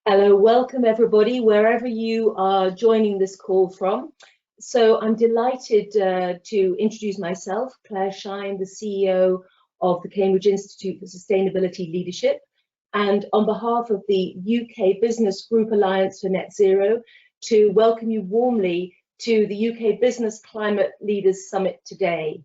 Hello, welcome everybody, wherever you are joining this call from. So I'm delighted to introduce myself, Claire Shine, the CEO of the Cambridge Institute for Sustainability Leadership, and on behalf of the UK Business Group Alliance for Net Zero, to welcome you warmly to the UK Business Climate Leaders Summit today.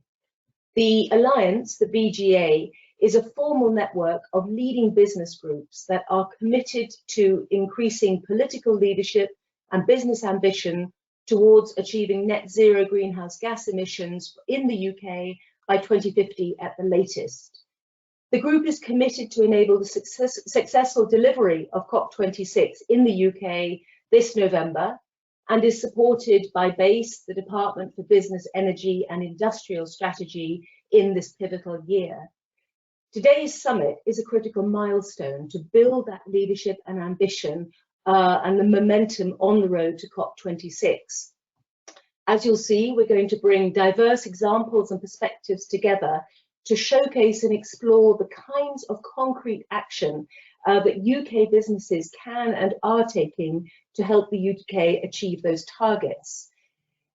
The Alliance, the BGA, is a formal network of leading business groups that are committed to increasing political leadership and business ambition towards achieving net zero greenhouse gas emissions in the UK by 2050 at the latest. The group is committed to enable the successful delivery of COP26 in the UK this November, and is supported by BASE, the Department for Business, Energy and Industrial Strategy, in this pivotal year. Today's summit is a critical milestone to build that leadership and ambition and the momentum on the road to COP26. As you'll see, we're going to bring diverse examples and perspectives together to showcase and explore the kinds of concrete action that UK businesses can and are taking to help the UK achieve those targets.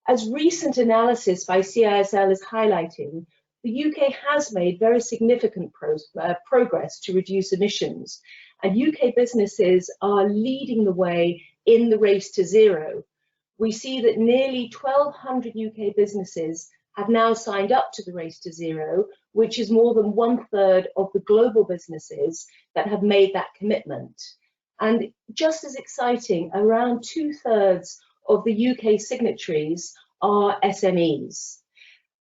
As recent analysis by CISL is highlighting, the UK has made very significant progress to reduce emissions, and UK businesses are leading the way in the race to zero. We see that nearly 1,200 UK businesses have now signed up to the race to zero, which is more than 1/3 of the global businesses that have made that commitment. And just as exciting, around 2/3 of the UK signatories are SMEs.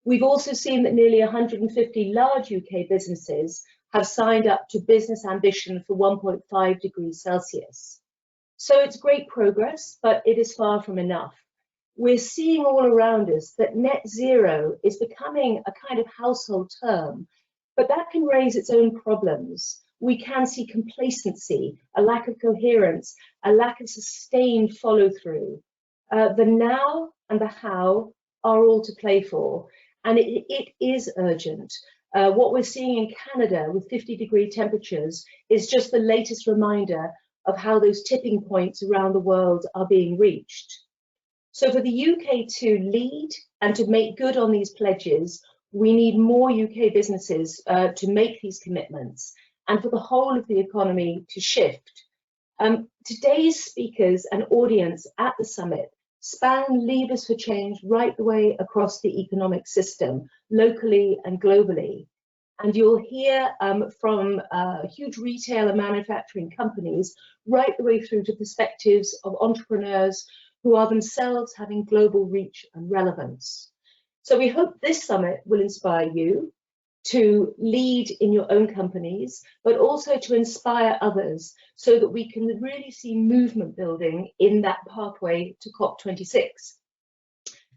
We've also seen that nearly 150 large UK businesses have signed up to business ambition for 1.5 degrees Celsius. So it's great progress, but it is far from enough. We're seeing all around us that net zero is becoming a kind of household term, but that can raise its own problems. We can see complacency, a lack of coherence, a lack of sustained follow through. The now and the how are all to play for. And it is urgent. What we're seeing in Canada with 50-degree temperatures is just the latest reminder of how those tipping points around the world are being reached. So for the UK to lead and to make good on these pledges, we need more UK businesses to make these commitments and for the whole of the economy to shift. Today's speakers and audience at the summit span levers for change right the way across the economic system, locally and globally. And you'll hear from huge retail and manufacturing companies right the way through to perspectives of entrepreneurs who are themselves having global reach and relevance. So we hope this summit will inspire you to lead in your own companies, but also to inspire others so that we can really see movement building in that pathway to COP26.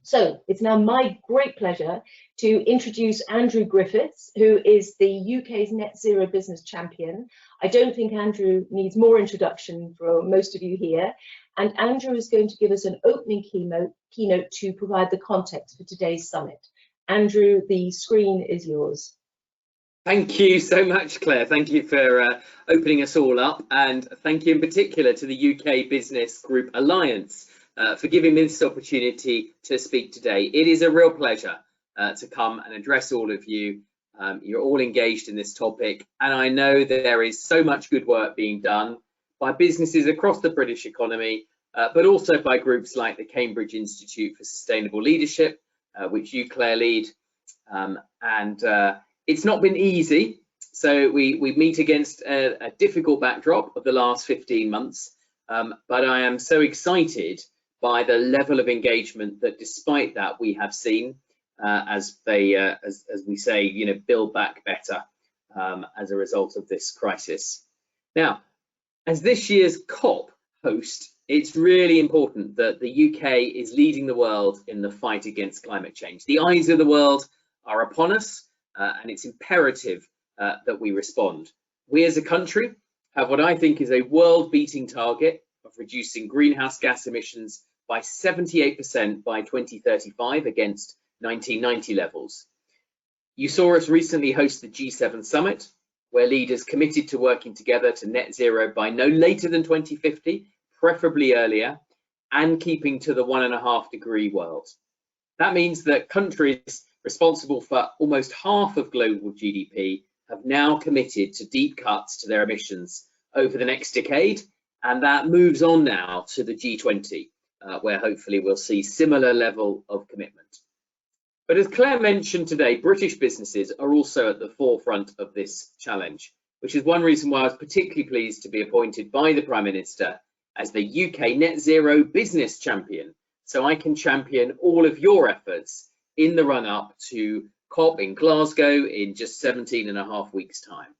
So it's now my great pleasure to introduce Andrew Griffiths, who is the UK's Net Zero Business Champion. I don't think Andrew needs more introduction for most of you here. And Andrew is going to give us an opening keynote to provide the context for today's summit. Andrew, the screen is yours. Thank you so much, Claire. Thank you for opening us all up, and thank you in particular to the UK Business Group Alliance for giving me this opportunity to speak today. It is a real pleasure to come and address all of you. You're all engaged in this topic, and I know that there is so much good work being done by businesses across the British economy, but also by groups like the Cambridge Institute for Sustainable Leadership, which you, Claire, lead. It's not been easy, so we meet against a difficult backdrop of the last 15 months, but I am so excited by the level of engagement that despite that we have seen as we say, you know, build back better as a result of this crisis. Now, as this year's COP host, it's really important that the UK is leading the world in the fight against climate change. The eyes of the world are upon us. And it's imperative that we respond. We as a country have what I think is a world-beating target of reducing greenhouse gas emissions by 78% by 2035 against 1990 levels. You saw us recently host the G7 summit, where leaders committed to working together to net zero by no later than 2050, preferably earlier, and keeping to the 1.5 degree world. That means that countries responsible for almost half of global GDP have now committed to deep cuts to their emissions over the next decade, and that moves on now to the G20, where hopefully we'll see similar level of commitment. But as Claire mentioned today, British businesses are also at the forefront of this challenge, which is one reason why I was particularly pleased to be appointed by the Prime Minister as the UK Net Zero Business Champion, so I can champion all of your efforts in the run-up to COP in Glasgow in just 17.5 weeks' time.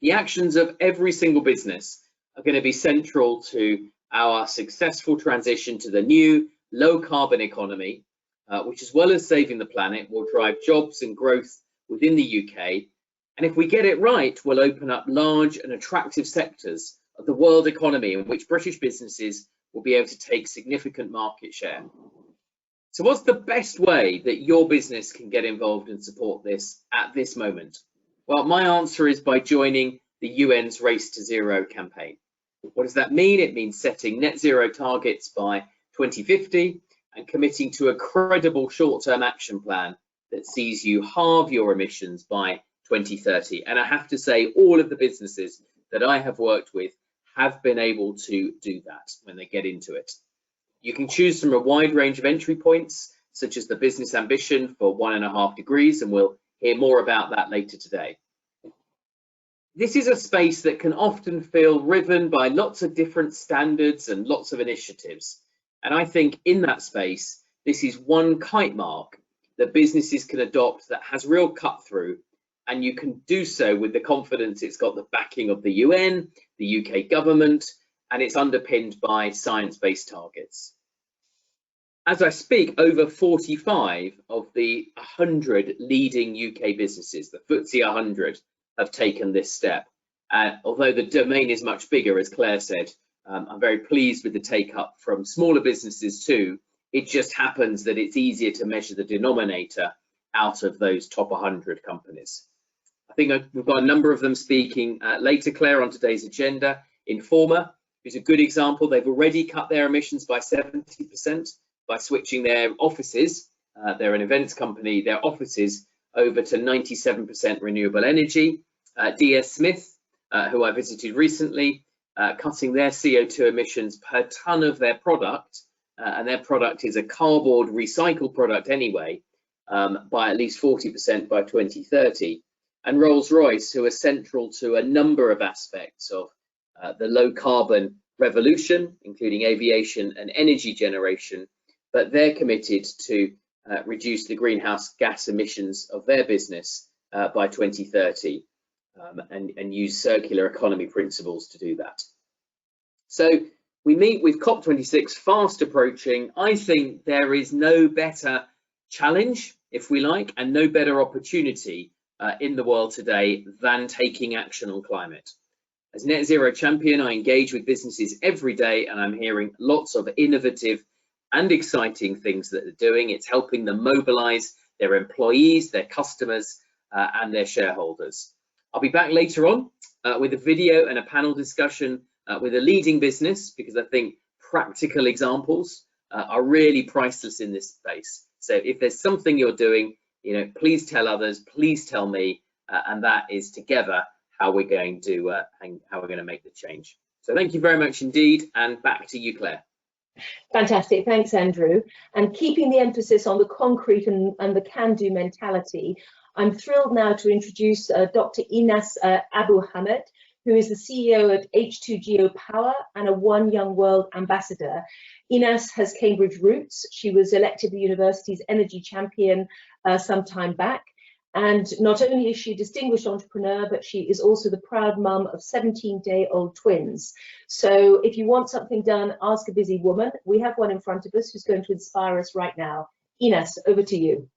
The actions of every single business are going to be central to our successful transition to the new low-carbon economy, which, as well as saving the planet, will drive jobs and growth within the UK. And if we get it right, we'll open up large and attractive sectors of the world economy in which British businesses will be able to take significant market share. So what's the best way that your business can get involved and support this at this moment? Well, my answer is by joining the UN's Race to Zero campaign. What does that mean? It means setting net zero targets by 2050 and committing to a credible short-term action plan that sees you halve your emissions by 2030. And I have to say, all of the businesses that I have worked with have been able to do that when they get into it. You can choose from a wide range of entry points, such as the business ambition for 1.5 degrees, and we'll hear more about that later today. This is a space that can often feel riven by lots of different standards and lots of initiatives. And I think in that space, this is one kite mark that businesses can adopt that has real cut through, and you can do so with the confidence it's got the backing of the UN, the UK government, and it's underpinned by science-based targets. As I speak, over 45 of the 100 leading UK businesses, the FTSE 100, have taken this step. Although the domain is much bigger, as Claire said, I'm very pleased with the take-up from smaller businesses too. It just happens that it's easier to measure the denominator out of those top 100 companies. I think we've got a number of them speaking later, Claire, on today's agenda. Informa is a good example. They've already cut their emissions by 70% by switching their offices, they're an events company, their offices over to 97% renewable energy. DS Smith, who I visited recently, cutting their CO2 emissions per tonne of their product, and their product is a cardboard recycled product anyway, by at least 40% by 2030. And Rolls-Royce, who are central to a number of aspects of the low carbon revolution, including aviation and energy generation, but they're committed to reduce the greenhouse gas emissions of their business by 2030 and use circular economy principles to do that. So we meet with COP26 fast approaching. I think there is no better challenge, if we like, and no better opportunity in the world today than taking action on climate. As Net Zero Champion, I engage with businesses every day, and I'm hearing lots of innovative and exciting things that they're doing. It's helping them mobilize their employees, their customers, and their shareholders. I'll be back later on with a video and a panel discussion with a leading business, because I think practical examples are really priceless in this space. So if there's something you're doing, please tell others, please tell me, and that is together how we're going to make the change. So thank you very much indeed, and back to you, Claire. Fantastic, thanks, Andrew. And keeping the emphasis on the concrete and the can-do mentality, I'm thrilled now to introduce Dr. Enass Abo-Hamed, who is the CEO at H2Geo Power and a One Young World ambassador. Enass has Cambridge roots. She was elected the university's energy champion some time back. And not only is she a distinguished entrepreneur, but she is also the proud mum of 17-day-old twins. So if you want something done, ask a busy woman. We have one in front of us who's going to inspire us right now. Enass, over to you.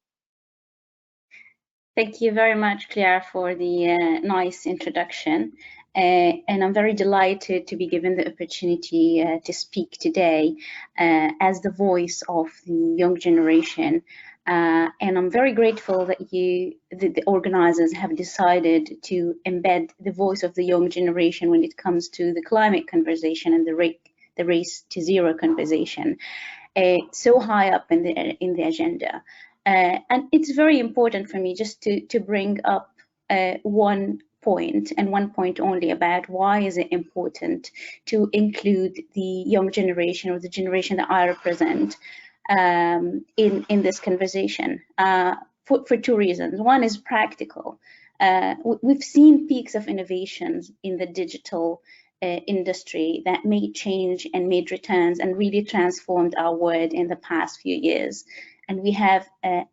Thank you very much, Claire, for the nice introduction. And I'm very delighted to be given the opportunity to speak today as the voice of the young generation And I'm very grateful that the organizers have decided to embed the voice of the young generation when it comes to the climate conversation and the race to zero conversation so high up in the agenda. And it's very important for me just to bring up one point, and one point only, about why is it important to include the young generation, or the generation that I represent, in this conversation, for two reasons. One is practical. We've seen peaks of innovations in the digital industry that made change and made returns and really transformed our world in the past few years. And we have a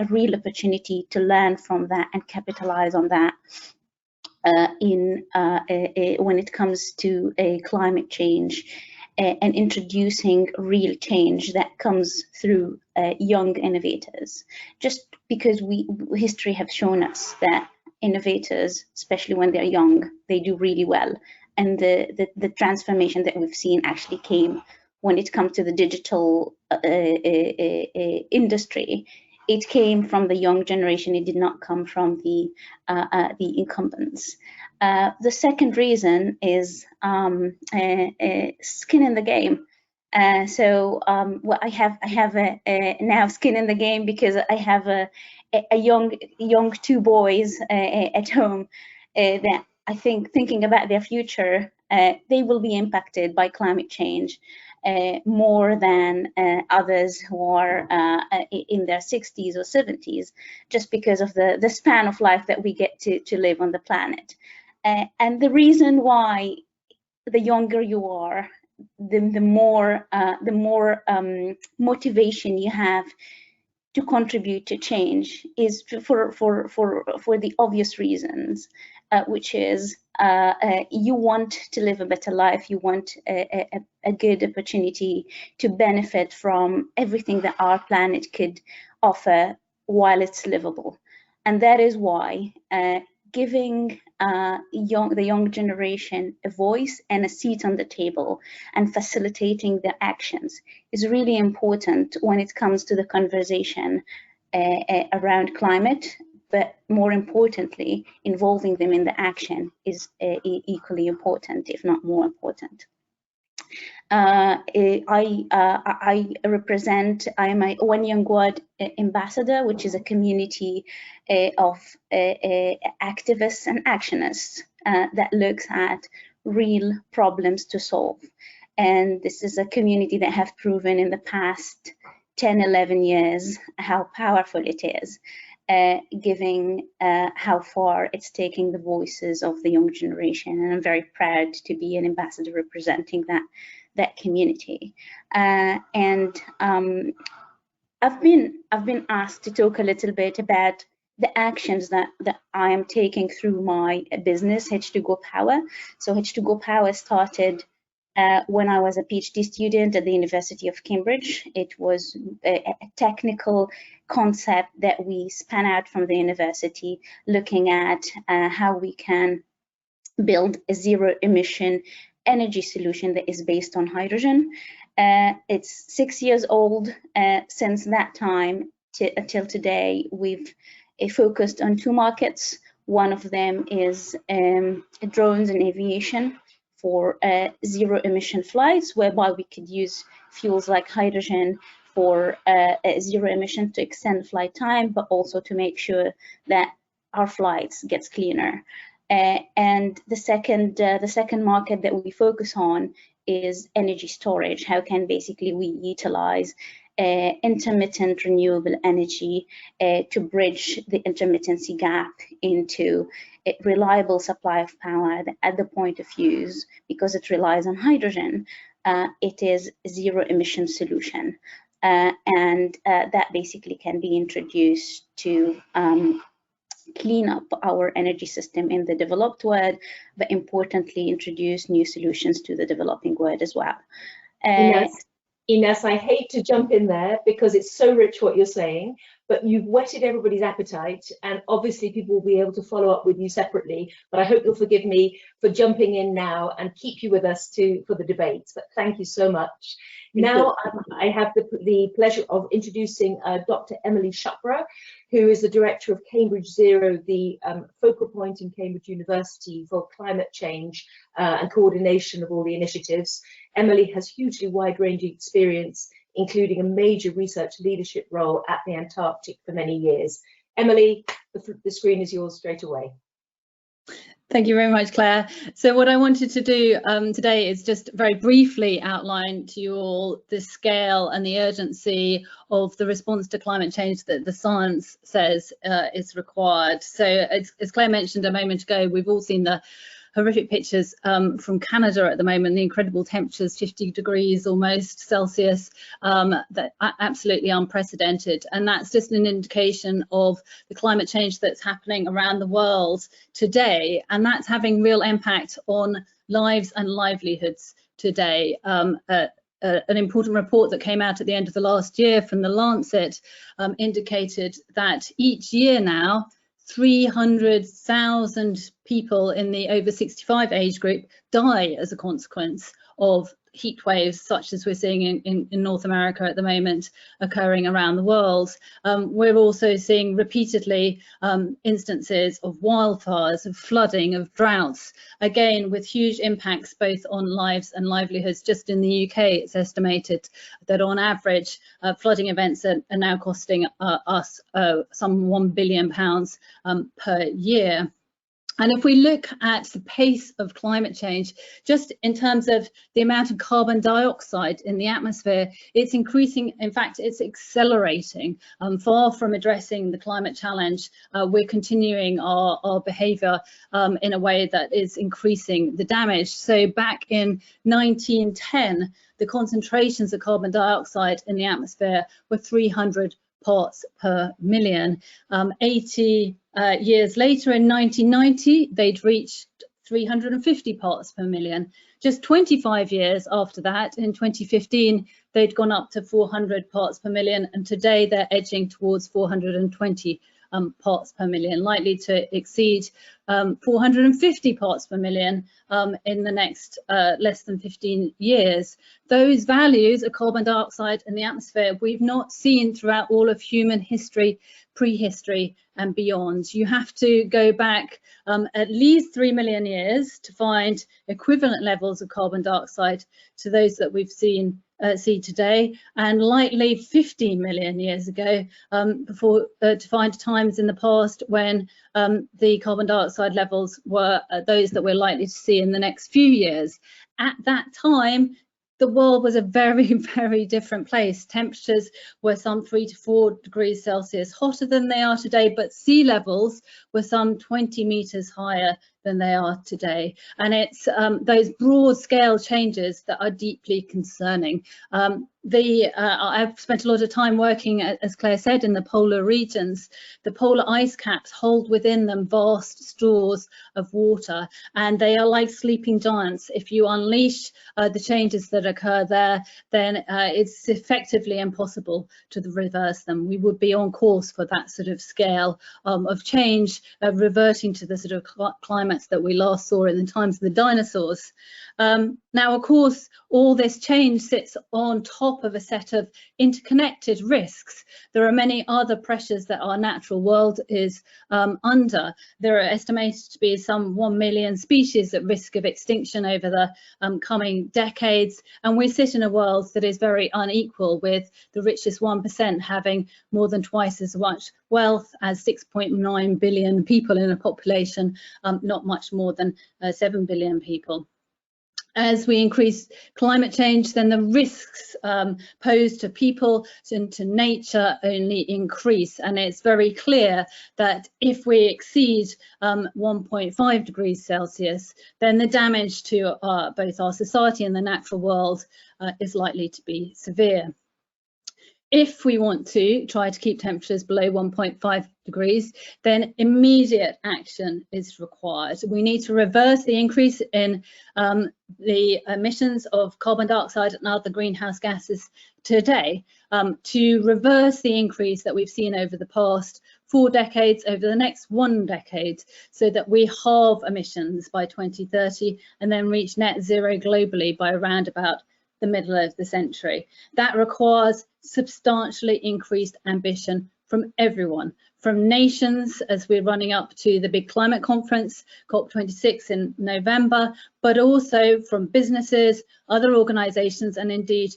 real opportunity to learn from that and capitalize on that when it comes to climate change and introducing real change that comes through young innovators. Just because history have shown us that innovators, especially when they're young, they do really well. And the transformation that we've seen actually came when it comes to the digital industry. It came from the young generation. It did not come from the incumbents. The second reason is skin in the game. Well, I have now skin in the game because I have a young two boys at home that I think, thinking about their future, they will be impacted by climate change more than others who are in their 60s or 70s, just because of the span of life that we get to live on the planet. And the reason why the younger you are, the more motivation you have to contribute to change is for the obvious reasons, which is you want to live a better life, you want a good opportunity to benefit from everything that our planet could offer while it's livable. And that is why giving the young generation a voice and a seat on the table and facilitating their actions is really important when it comes to the conversation around climate, but more importantly, involving them in the action is equally important, if not more important. I represent, I'm a One Young World ambassador, which is a community of activists and actionists that looks at real problems to solve. And this is a community that have proven in the past 10, 11 years how powerful it is, giving how far it's taking the voices of the young generation. And I'm very proud to be an ambassador representing that community. And I've been asked to talk a little bit about the actions that I am taking through my business, H2Go Power. So H2Go Power started when I was a PhD student at the University of Cambridge. It was a technical concept that we span out from the university, looking at how we can build a zero emission energy solution that is based on hydrogen. It's 6 years old. Since that time until today, we've focused on two markets. One of them is drones and aviation for zero emission flights, whereby we could use fuels like hydrogen for zero emission to extend flight time, but also to make sure that our flights gets cleaner. And the second market that we focus on is energy storage. How can basically we utilize intermittent renewable energy to bridge the intermittency gap into a reliable supply of power at the point of use, because it relies on hydrogen. It is a zero emission solution, and that basically can be introduced to clean up our energy system in the developed world, but importantly introduce new solutions to the developing world as well. Enass, I hate to jump in there because it's so rich what you're saying, but you've whetted everybody's appetite, and obviously people will be able to follow up with you separately. But I hope you'll forgive me for jumping in now and keep you with us for the debates. But thank you so much. Now I have the pleasure of introducing Dr. Emily Chopra, who is the director of Cambridge Zero, the focal point in Cambridge University for climate change and coordination of all the initiatives. Emily has hugely wide-ranging experience, including a major research leadership role at the Antarctic for many years. Emily, the screen is yours straight away. Thank you very much, Claire. So what I wanted to do today is just very briefly outline to you all the scale and the urgency of the response to climate change that the science says is required. So as Claire mentioned a moment ago, we've all seen the horrific pictures from Canada at the moment, the incredible temperatures, 50 degrees almost Celsius, that are absolutely unprecedented. And that's just an indication of the climate change that's happening around the world today. And that's having real impact on lives and livelihoods today. An important report that came out at the end of the last year from the Lancet indicated that each year now, 300,000 people in the over 65 age group die as a consequence of heat waves such as we're seeing in North America at the moment occurring around the world. We're also seeing repeatedly instances of wildfires, of flooding, of droughts, again with huge impacts both on lives and livelihoods. Just in the UK, it's estimated that on average flooding events are now costing us some £1 billion per year. And if we look at the pace of climate change, just in terms of the amount of carbon dioxide in the atmosphere, it's increasing. In fact, it's accelerating. Far from addressing the climate challenge, we're continuing our behaviour in a way that is increasing the damage. So back in 1910, the concentrations of carbon dioxide in the atmosphere were 300 parts per million. 80 years later, in 1990, they'd reached 350 parts per million. Just 25 years after that, in 2015, they'd gone up to 400 parts per million, and today they're edging towards 420 parts per million, likely to exceed 450 parts per million in the next less than 15 years. Those values of carbon dioxide in the atmosphere we've not seen throughout all of human history, prehistory and beyond. You have to go back at least 3 million years to find equivalent levels of carbon dioxide to those that we've see today, and likely 15 million years ago before to find times in the past when the carbon dioxide levels were those that we're likely to see in the next few years. At that time, the world was a very, very different place. Temperatures were some 3 to 4 degrees Celsius hotter than they are today, but sea levels were some 20 meters higher than they are today. And it's those broad scale changes that are deeply concerning. I've spent a lot of time working, as Claire said, in the polar regions. The polar ice caps hold within them vast stores of water, and they are like sleeping giants. If you unleash the changes that occur there, then it's effectively impossible to reverse them. We would be on course for that sort of scale of change, reverting to the sort of climates that we last saw in the times of the dinosaurs. Now, of course, all this change sits on top of a set of interconnected risks. There are many other pressures that our natural world is under. There are estimated to be some 1 million species at risk of extinction over the coming decades, and we sit in a world that is very unequal, with the richest 1% having more than twice as much wealth as 6.9 billion people in a population, not much more than 7 billion people. As we increase climate change, then the risks posed to people and to nature only increase. And it's very clear that if we exceed 1.5 degrees Celsius, then the damage to both our society and the natural world is likely to be severe. If we want to try to keep temperatures below 1.5 degrees, then immediate action is required. We need to reverse the increase in the emissions of carbon dioxide and other greenhouse gases today, to reverse the increase that we've seen over the past 4 decades, over the next 1 decade, so that we halve emissions by 2030 and then reach net zero globally by around about the middle of the century. That requires substantially increased ambition from everyone, from nations as we're running up to the big climate conference, COP26 in November, but also from businesses, other organisations and indeed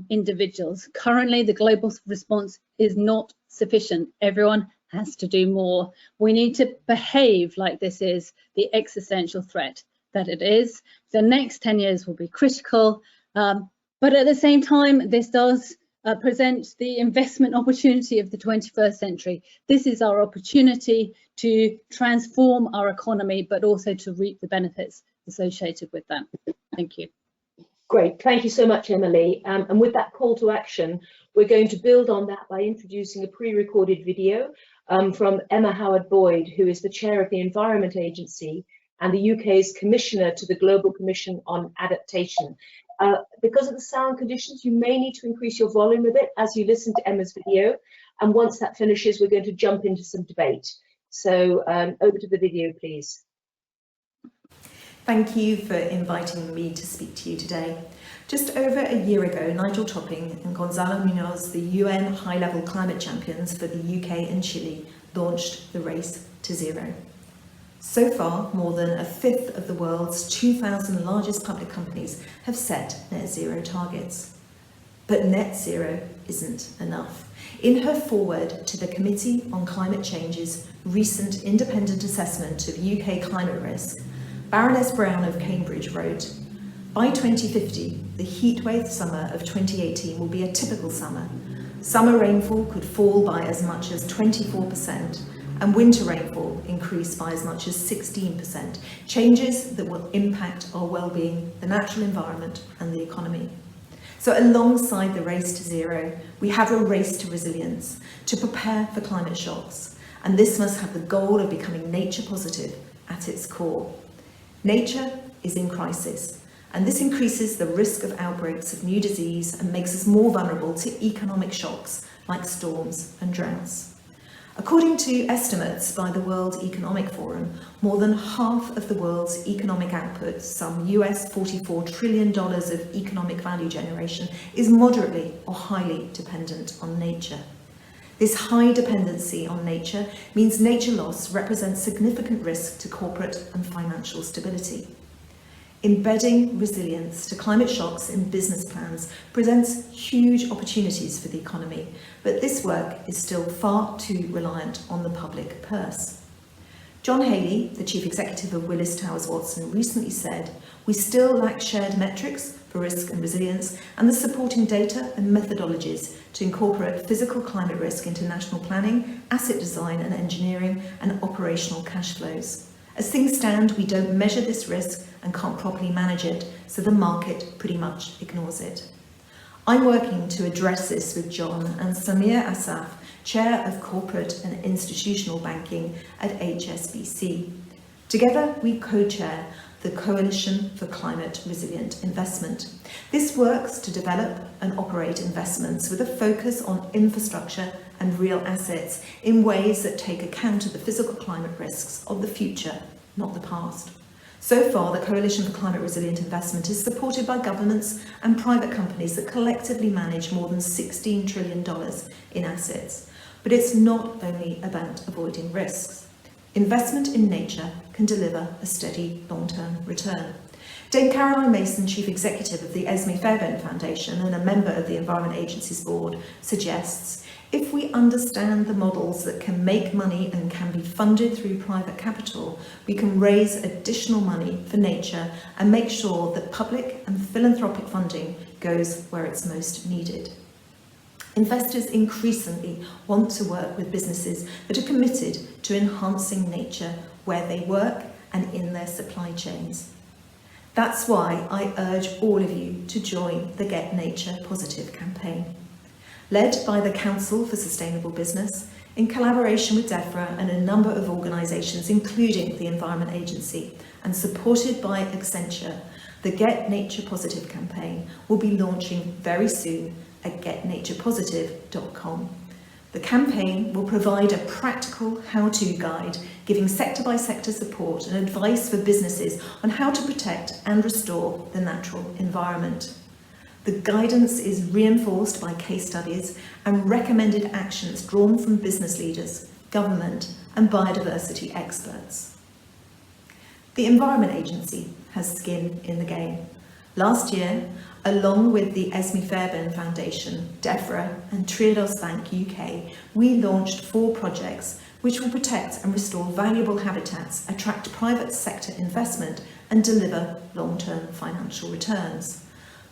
individuals. Currently, the global response is not sufficient. Everyone has to do more. We need to behave like this is the existential threat that it is. The next 10 years will be critical, but at the same time, this does present the investment opportunity of the 21st century. This is our opportunity to transform our economy, but also to reap the benefits associated with that. Thank you. Great, thank you so much, Emily. And with that call to action, we're going to build on that by introducing a pre-recorded video from Emma Howard-Boyd, who is the chair of the Environment Agency and the UK's Commissioner to the Global Commission on Adaptation. Because of the sound conditions, you may need to increase your volume a bit as you listen to Emma's video. And once that finishes, we're going to jump into some debate. So over to the video, please. Thank you for inviting me to speak to you today. Just over a year ago, Nigel Topping and Gonzalo Muñoz, the UN high-level climate champions for the UK and Chile, launched the Race to Zero. So far, more than 1/5 of the world's 2,000 largest public companies have set net zero targets. But net zero isn't enough. In her foreword to the Committee on Climate Change's recent independent assessment of UK climate risk, Baroness Brown of Cambridge wrote, "By 2050, the heatwave summer of 2018 will be a typical summer. Summer rainfall could fall by as much as 24%, and winter rainfall increase by as much as 16%, changes that will impact our well-being, the natural environment and the economy." So alongside the race to zero, we have a race to resilience, to prepare for climate shocks, and this must have the goal of becoming nature positive at its core. Nature is in crisis, and this increases the risk of outbreaks of new disease and makes us more vulnerable to economic shocks like storms and droughts. According to estimates by the World Economic Forum, more than half of the world's economic output, some US $44 trillion of economic value generation, is moderately or highly dependent on nature. This high dependency on nature means nature loss represents significant risk to corporate and financial stability. Embedding resilience to climate shocks in business plans presents huge opportunities for the economy, but this work is still far too reliant on the public purse. John Haley, the Chief Executive of Willis Towers Watson, recently said, "We still lack shared metrics for risk and resilience and the supporting data and methodologies to incorporate physical climate risk into national planning, asset design and engineering, and operational cash flows. As things stand, we don't measure this risk and can't properly manage it, so the market pretty much ignores it." I'm working to address this with John and Samir Asaf, Chair of Corporate and Institutional Banking at Hsbc. Together, we co-chair the Coalition for Climate Resilient Investment. This works to develop and operate investments with a focus on infrastructure and real assets in ways that take account of the physical climate risks of the future, not the past. So far, the Coalition for Climate Resilient Investment is supported by governments and private companies that collectively manage more than $16 trillion in assets. But it's not only about avoiding risks. Investment in nature can deliver a steady long-term return. Dame Caroline Mason, Chief Executive of the Esme Fairbairn Foundation and a member of the Environment Agency's board, suggests if we understand the models that can make money and can be funded through private capital, we can raise additional money for nature and make sure that public and philanthropic funding goes where it's most needed. Investors increasingly want to work with businesses that are committed to enhancing nature where they work and in their supply chains. That's why I urge all of you to join the Get Nature Positive campaign. led by the Council for Sustainable Business, in collaboration with DEFRA and a number of organisations, including the Environment Agency, and supported by Accenture. The Get Nature Positive campaign will be launching very soon at getnaturepositive.com. The campaign will provide a practical how-to guide, giving sector-by-sector support and advice for businesses on how to protect and restore the natural environment. The guidance is reinforced by case studies and recommended actions drawn from business leaders, government and biodiversity experts. The Environment Agency has skin in the game. Last year, along with the Esme Fairbairn Foundation, DEFRA and Triodos Bank UK, we launched 4 projects which will protect and restore valuable habitats, attract private sector investment and deliver long-term financial returns.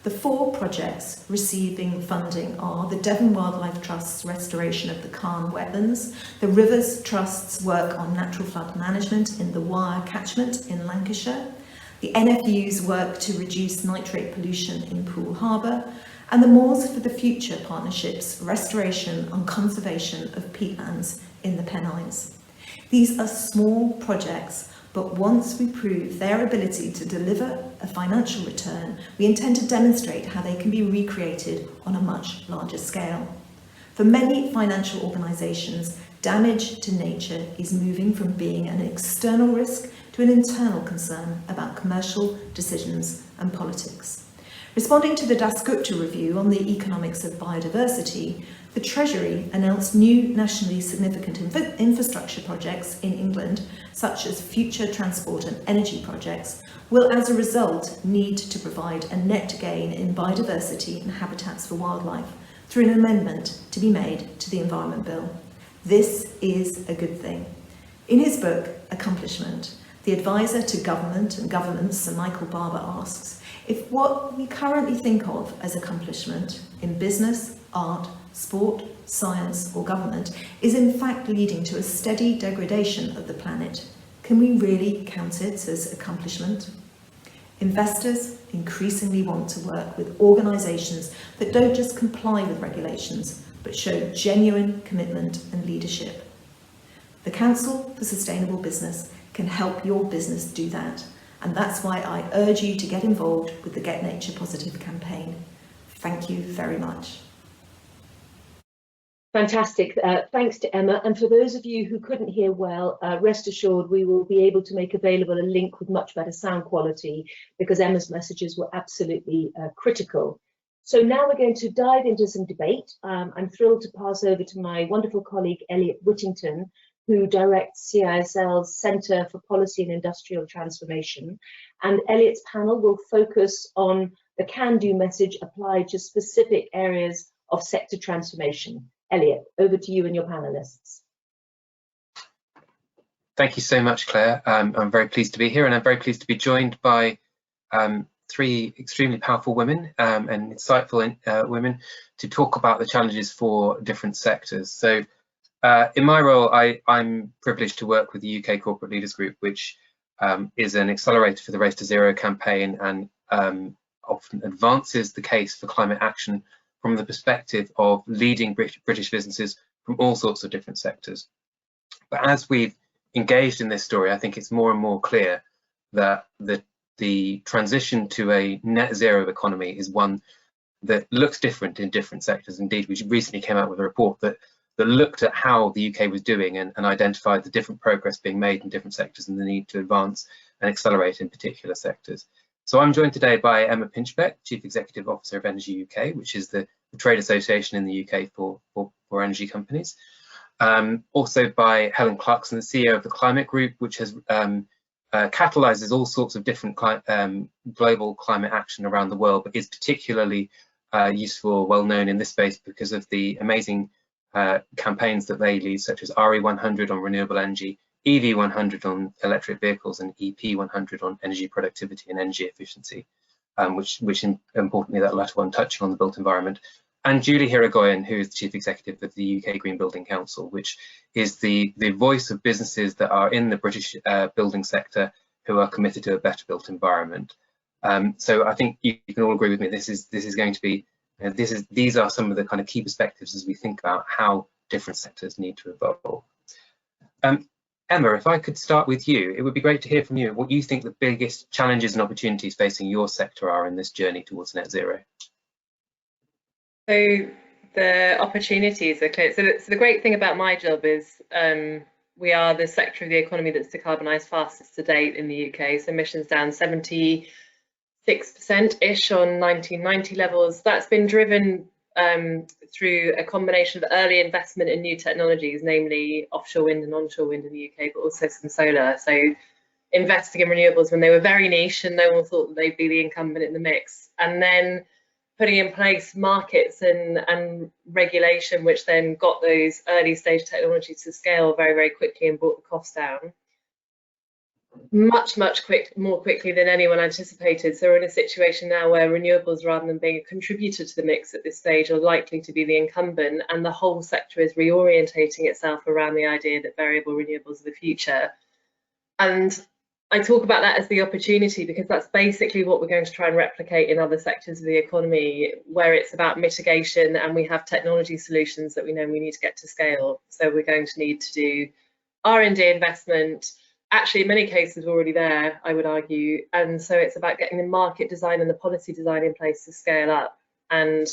The 4 projects receiving funding are the Devon Wildlife Trust's restoration of the Carn wetlands, the Rivers Trust's work on natural flood management in the Wyre catchment in Lancashire, the NFU's work to reduce nitrate pollution in Poole Harbour, and the Moors for the Future Partnership's restoration and conservation of peatlands in the Pennines. These are small projects, but once we prove their ability to deliver a financial return, we intend to demonstrate how they can be recreated on a much larger scale. For many financial organisations, damage to nature is moving from being an external risk to an internal concern about commercial decisions and politics. Responding to the Dasgupta review on the economics of biodiversity, the Treasury announced new nationally significant infrastructure projects in England, such as future transport and energy projects, will as a result need to provide a net gain in biodiversity and habitats for wildlife through an amendment to be made to the Environment Bill. This is a good thing. In his book, Accomplishment, the advisor to government and governments, Sir Michael Barber, asks if what we currently think of as accomplishment in business, art, sport, science or government is in fact leading to a steady degradation of the planet, can we really count it as accomplishment? Investors increasingly want to work with organisations that don't just comply with regulations, but show genuine commitment and leadership. The Council for Sustainable Business can help your business do that, and that's why I urge you to get involved with the Get Nature Positive campaign. Thank you very much. Fantastic. Thanks to Emma. And for those of you who couldn't hear well, rest assured we will be able to make available a link with much better sound quality because Emma's messages were absolutely critical. So now we're going to dive into some debate. I'm thrilled to pass over to my wonderful colleague, Elliot Whittington, who directs CISL's Centre for Policy and Industrial Transformation. And Elliot's panel will focus on the can-do message applied to specific areas of sector transformation. Elliot, over to you and your panelists. Thank you so much, Claire. I'm very pleased to be here, and I'm very pleased to be joined by 3 extremely powerful women and insightful women to talk about the challenges for different sectors. So in my role, I'm privileged to work with the UK Corporate Leaders Group, which is an accelerator for the Race to Zero campaign and often advances the case for climate action from the perspective of leading British businesses from all sorts of different sectors. But as we've engaged in this story, I think it's more and more clear that the transition to a net zero economy is one that looks different in different sectors. Indeed, we recently came out with a report that looked at how the UK was doing and identified the different progress being made in different sectors and the need to advance and accelerate in particular sectors. So I'm joined today by Emma Pinchbeck, Chief Executive Officer of Energy UK, which is the trade association in the UK for energy companies. Also by Helen Clarkson, the CEO of the Climate Group, which has catalyzes all sorts of different global climate action around the world, but is particularly useful, well known in this space because of the amazing campaigns that they lead, such as RE100 on renewable energy, EV100 on electric vehicles, and EP100 on energy productivity and energy efficiency, which importantly, that latter one touching on the built environment. And Julie Hiragoyen, who is the Chief Executive of the UK Green Building Council, which is the voice of businesses that are in the British building sector who are committed to a better built environment. So I think you can all agree with me, this is going to be these are some of the kind of key perspectives as we think about how different sectors need to evolve. Emma, if I could start with you, it would be great to hear from you what you think the biggest challenges and opportunities facing your sector are in this journey towards net zero. So the opportunities are clear. So the great thing about my job is we are the sector of the economy that's decarbonised fastest to date in the UK. So emissions down 76%-ish on 1990 levels. That's been driven through a combination of early investment in new technologies, namely offshore wind and onshore wind in the UK, but also some solar. So investing in renewables when they were very niche and no one thought that they'd be the incumbent in the mix. And then putting in place markets and regulation, which then got those early stage technologies to scale very, very quickly and brought the costs down much more quickly than anyone anticipated. So we're in a situation now where renewables, rather than being a contributor to the mix at this stage, are likely to be the incumbent, and the whole sector is reorientating itself around the idea that variable renewables are the future. And I talk about that as the opportunity because that's basically what we're going to try and replicate in other sectors of the economy, where it's about mitigation and we have technology solutions that we know we need to get to scale. So we're going to need to do R&D investment. Actually, in many cases, we're already there, I would argue. And so it's about getting the market design and the policy design in place to scale up. And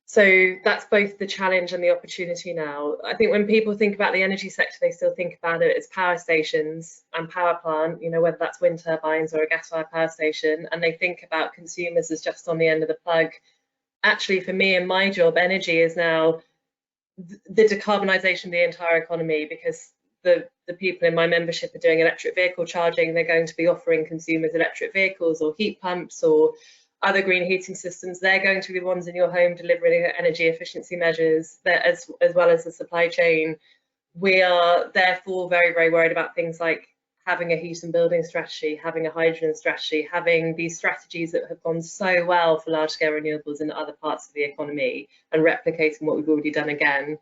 so that's both the challenge and the opportunity now. I think when people think about the energy sector, they still think about it as power stations and power plant, you know, whether that's wind turbines or a gas-fired power station, and they think about consumers as just on the end of the plug. Actually, for me in my job, energy is now the decarbonisation of the entire economy, because the people in my membership are doing electric vehicle charging. They're going to be offering consumers electric vehicles or heat pumps or other green heating systems. They're going to be the ones in your home delivering energy efficiency measures, that as well as the supply chain. We are therefore very, very worried about things like having a heat and building strategy, having a hydrogen strategy, having these strategies that have gone so well for large scale renewables in other parts of the economy, and replicating what we've already done again.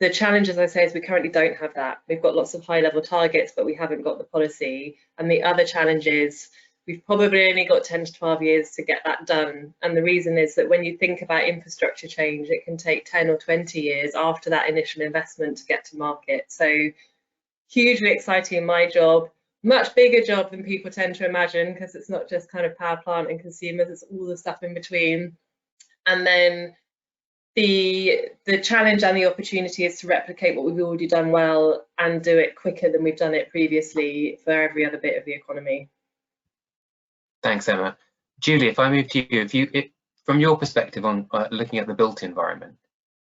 The challenge, as I say, is we currently don't have that. We've got lots of high level targets, but we haven't got the policy. And the other challenge is we've probably only got 10 to 12 years to get that done. And the reason is that when you think about infrastructure change, it can take 10 or 20 years after that initial investment to get to market. So hugely exciting in my job, much bigger job than people tend to imagine, because it's not just kind of power plant and consumers, it's all the stuff in between. And then the challenge and the opportunity is to replicate what we've already done well and do it quicker than we've done it previously for every other bit of the economy. Thanks, Emma. Julie, if I move to you, from your perspective on looking at the built environment,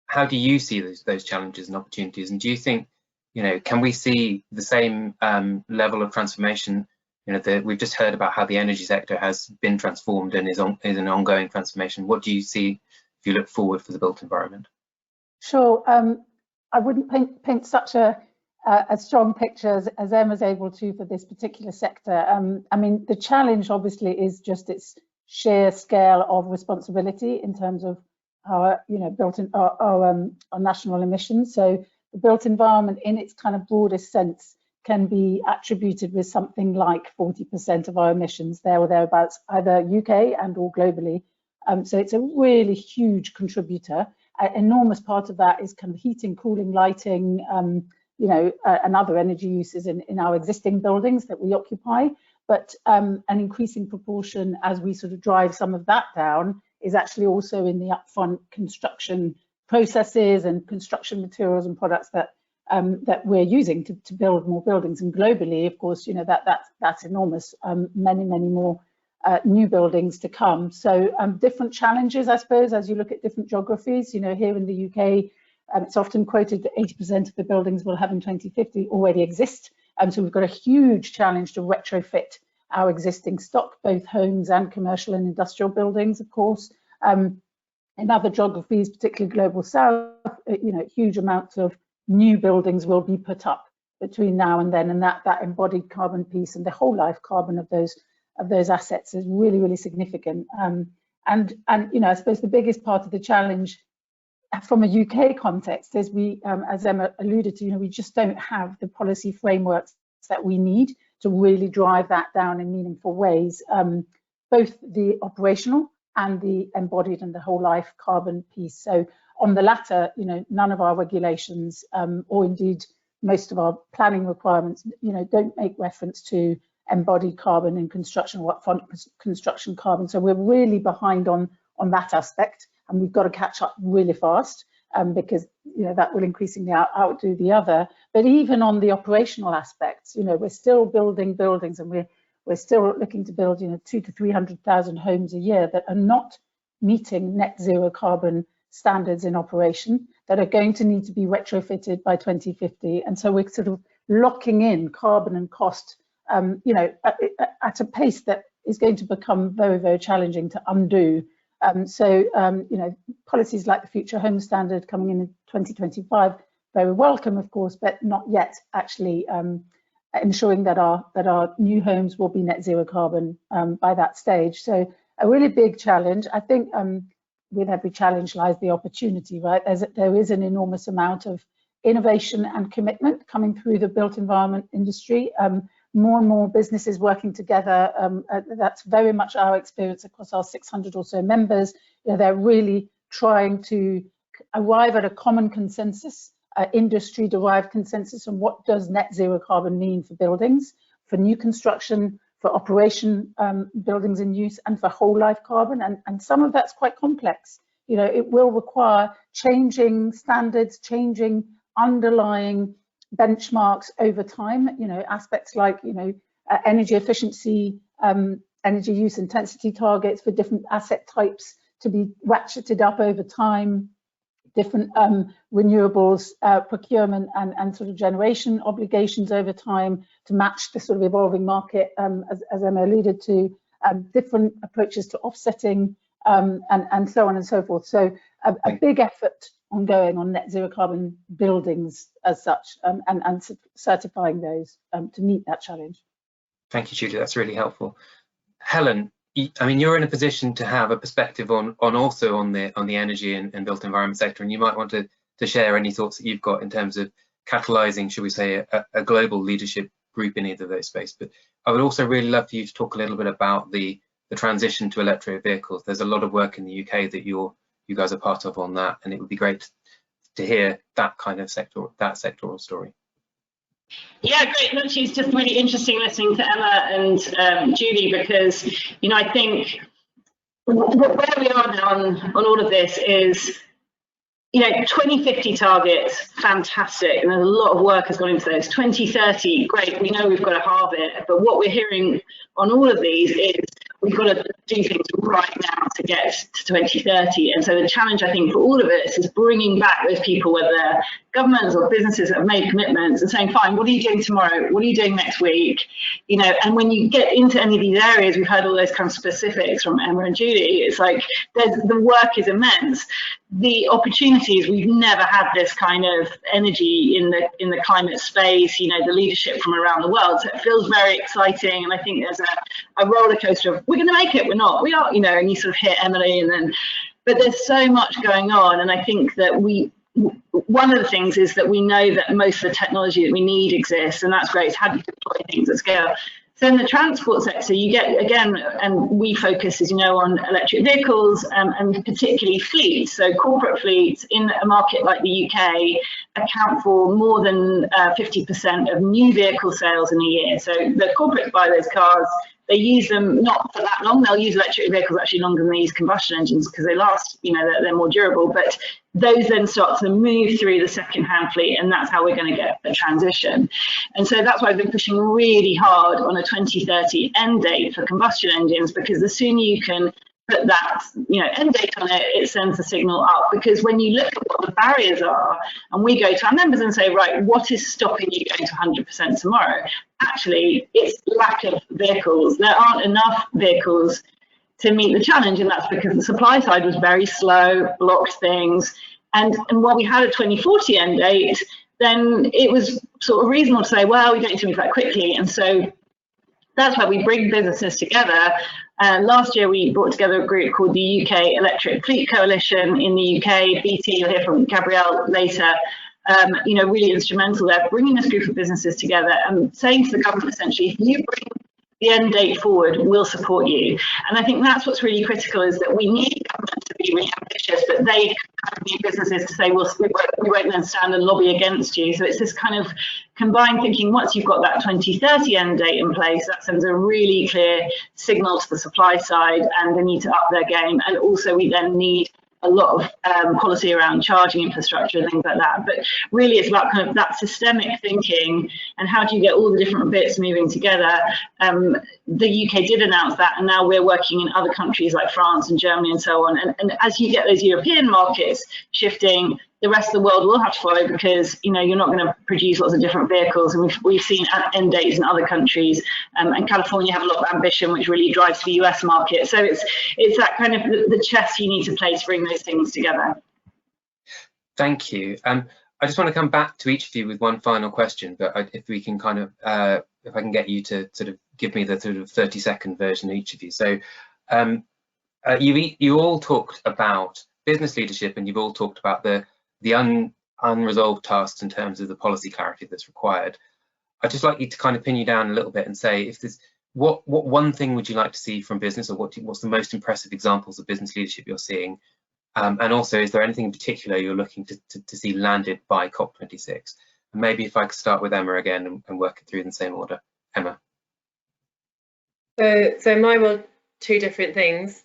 how do you see those challenges and opportunities? And do you think, you know, can we see the same level of transformation? You know, we've just heard about how the energy sector has been transformed and is an ongoing transformation. What do you see if you look forward for the built environment? Sure. I wouldn't paint such a strong picture as Emma's able to for this particular sector. I mean, the challenge obviously is just its sheer scale of responsibility in terms of our, you know, our national emissions. So the built environment in its kind of broadest sense can be attributed with something like 40% of our emissions, there or thereabouts, either UK and or globally. So it's a really huge contributor. An enormous part of that is kind of heating, cooling, lighting, you know, and other energy uses in our existing buildings that we occupy. But an increasing proportion, as we sort of drive some of that down, is actually also in the upfront construction processes and construction materials and products that that we're using to build more buildings. And globally, of course, you know, that's enormous. Many more new buildings to come. So different challenges, I suppose, as you look at different geographies. You know, here in the UK, it's often quoted that 80% of the buildings we'll have in 2050 already exist. So we've got a huge challenge to retrofit our existing stock, both homes and commercial and industrial buildings, of course. In other geographies, particularly global south, you know, huge amounts of new buildings will be put up between now and then, and that embodied carbon piece and the whole life carbon of those assets is really significant. And you know, I suppose the biggest part of the challenge from a UK context is we, as Emma alluded to, you know, we just don't have the policy frameworks that we need to really drive that down in meaningful ways, both the operational and the embodied and the whole life carbon piece. So on the latter, none of our regulations or indeed most of our planning requirements, don't make reference to embodied carbon in construction or upfront construction carbon. So we're really behind on that aspect, and we've got to catch up really fast because that will increasingly outdo the other. But even on the operational aspects, we're still building buildings, and we're still looking to build 200,000 to 300,000 homes a year that are not meeting net zero carbon standards in operation, that are going to need to be retrofitted by 2050. And so we're sort of locking in carbon and cost at a pace that is going to become very, very challenging to undo. Policies like the Future Home Standard coming in 2025, very welcome, of course, but not yet actually ensuring that our new homes will be net zero carbon by that stage. So a really big challenge. I think with every challenge lies the opportunity, right? There is an enormous amount of innovation and commitment coming through the built environment industry. More and more businesses working together. That's very much our experience across our 600 or so members. They're really trying to arrive at a common consensus, industry-derived consensus on what does net zero carbon mean for buildings, for new construction, for operation buildings in use, and for whole life carbon. And some of that's quite complex. It will require changing standards, changing underlying benchmarks over time, aspects like, energy efficiency, energy use intensity targets for different asset types to be ratcheted up over time, different renewables procurement and sort of generation obligations over time to match the sort of evolving market, as Emma alluded to, different approaches to offsetting and so on and so forth. So a big effort ongoing on net zero carbon buildings as such, and certifying those to meet that challenge. Thank you, Julie. That's really helpful. Helen, I mean, you're in a position to have a perspective on the energy and built environment sector, and you might want to share any thoughts that you've got in terms of catalysing, should we say, a global leadership group in either of those spaces. But I would also really love for you to talk a little bit about the transition to electric vehicles. There's a lot of work in the UK that you guys are part of on that, and it would be great to hear that kind of sectoral story. Yeah, great. Actually, it's just really interesting listening to Emma and Julie, because I think where we are now on all of this is 2050 targets, fantastic, and there's a lot of work has gone into those. 2030, great, we know we've got to halve it, but what we're hearing on all of these is we've got to do things right now to get to 2030. And so the challenge, I think, for all of us is bringing back those people, whether they're governments or businesses that have made commitments, and saying, fine, what are you doing tomorrow? What are you doing next week? And when you get into any of these areas, we've heard all those kind of specifics from Emma and Julie, it's like the work is immense. The opportunities, we've never had this kind of energy in the climate space, the leadership from around the world. So it feels very exciting. And I think there's a roller coaster of, we're going to make it, we're not, we are, and you sort of hit Emily, but there's so much going on. And I think that one of the things is that we know that most of the technology that we need exists, and that's great. It's how do you deploy things at scale. So in the transport sector, you get, again, and we focus, as you know, on electric vehicles and particularly fleets. So corporate fleets in a market like the UK account for more than 50% of new vehicle sales in a year. So the corporates buy those cars, they use them not for that long. They'll use electric vehicles actually longer than they use combustion engines because they last, they're more durable. But those then start to move through the second-hand fleet, and that's how we're going to get a transition. And so that's why I've been pushing really hard on a 2030 end date for combustion engines, because the sooner you can put that end date on it, it sends the signal up. Because when you look at what the barriers are, and we go to our members and say, right, what is stopping you going to 100% tomorrow? Actually, it's lack of vehicles. There aren't enough vehicles to meet the challenge, and that's because the supply side was very slow, blocked things. And while we had a 2040 end date, then it was sort of reasonable to say, well, we don't need to move that quickly. And so that's why we bring businesses together. Last year, we brought together a group called the UK Electric Fleet Coalition in the UK. BT, you'll hear from Gabrielle later, really instrumental there, bringing this group of businesses together and saying to the government, essentially, if you bring the end date forward, we'll support you. And I think that's what's really critical, is that we need government to be really ambitious, but they kind of need businesses to say, well, we won't then stand and lobby against you. So it's this kind of combined thinking. Once you've got that 2030 end date in place, that sends a really clear signal to the supply side, and they need to up their game. And also we then need a lot of policy around charging infrastructure and things like that. But really it's about kind of that systemic thinking, and how do you get all the different bits moving together. The UK did announce that, and now we're working in other countries like France and Germany and so on. And as you get those European markets shifting, the rest of the world will have to follow, because you're not going to produce lots of different vehicles, and we've seen end dates in other countries, and California have a lot of ambition, which really drives the US market. So it's that kind of the chess you need to play to bring those things together. Thank you. I just want to come back to each of you with one final question, but if we can kind of if I can get you to sort of give me the sort of 30-second version of each of you. So you all talked about business leadership, and you've all talked about the unresolved tasks in terms of the policy clarity that's required. I'd just like you to kind of pin you down a little bit and say, if there's what one thing would you like to see from business, or what's the most impressive examples of business leadership you're seeing, and also, is there anything in particular you're looking to see landed by COP26? And maybe if I could start with Emma again and work it through in the same order. Emma. So mine were two different things.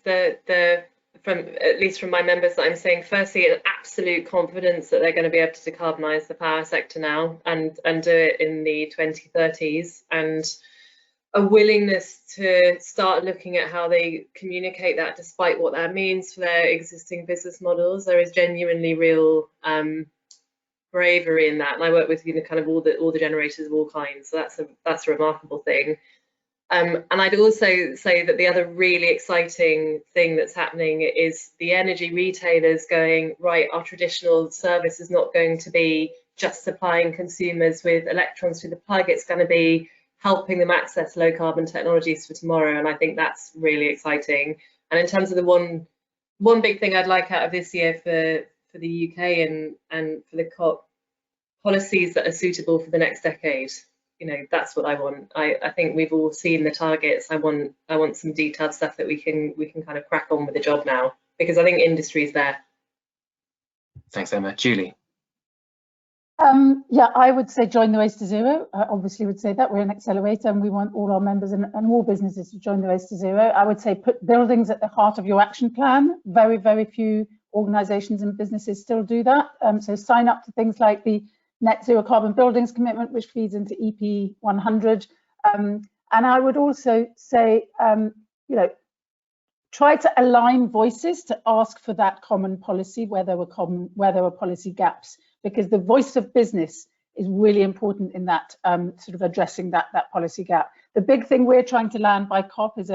From at least from my members that I'm saying, firstly, an absolute confidence that they're going to be able to decarbonise the power sector now and do it in the 2030s, and a willingness to start looking at how they communicate that, despite what that means for their existing business models. There is genuinely real bravery in that, and I work with kind of all the generators of all kinds, so that's a remarkable thing. And I'd also say that the other really exciting thing that's happening is the energy retailers going, right, our traditional service is not going to be just supplying consumers with electrons through the plug, it's going to be helping them access low carbon technologies for tomorrow, and I think that's really exciting. And in terms of the one big thing I'd like out of this year for the UK and for the COP, policies that are suitable for the next decade. That's what I want. I think we've all seen the targets. I want some detailed stuff that we can kind of crack on with the job now, because I think industry's there. Thanks, Emma. Julie. Yeah, I would say join the race to zero. I obviously would say that we're an accelerator, and we want all our members and all businesses to join the race to zero. I would say put buildings at the heart of your action plan. Very, very few organisations and businesses still do that. So sign up to things like the Net Zero Carbon Buildings Commitment, which feeds into EP 100. And I would also say, try to align voices to ask for that common policy where there were policy gaps, because the voice of business is really important in that sort of addressing that policy gap. The big thing we're trying to land by COP is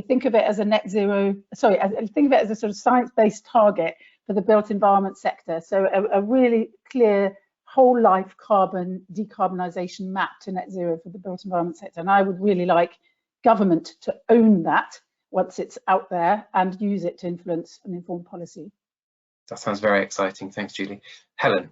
think of it as a net zero, think of it as a sort of science-based target for the built environment sector. So a really clear whole life carbon decarbonisation map to net zero for the built environment sector. And I would really like government to own that once it's out there and use it to influence and inform policy. That sounds very exciting. Thanks, Julie. Helen.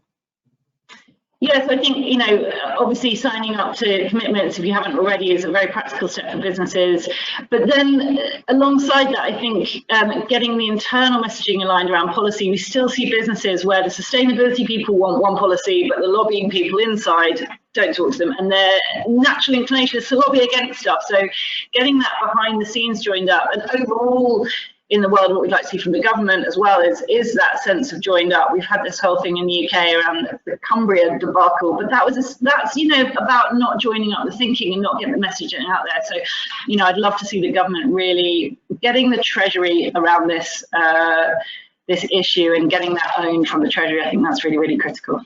Yes, I think, obviously signing up to commitments, if you haven't already, is a very practical step for businesses. But then alongside that, I think getting the internal messaging aligned around policy, we still see businesses where the sustainability people want one policy, but the lobbying people inside don't talk to them, and their natural inclination is to lobby against stuff. So getting that behind the scenes joined up, and overall, in the world, what we'd like to see from the government as well is that sense of joined up. We've had this whole thing in the UK around the Cumbria debacle, but that's about not joining up the thinking and not getting the messaging out there. So, I'd love to see the government really getting the Treasury around this this issue and getting that owned from the Treasury. I think that's really, really critical.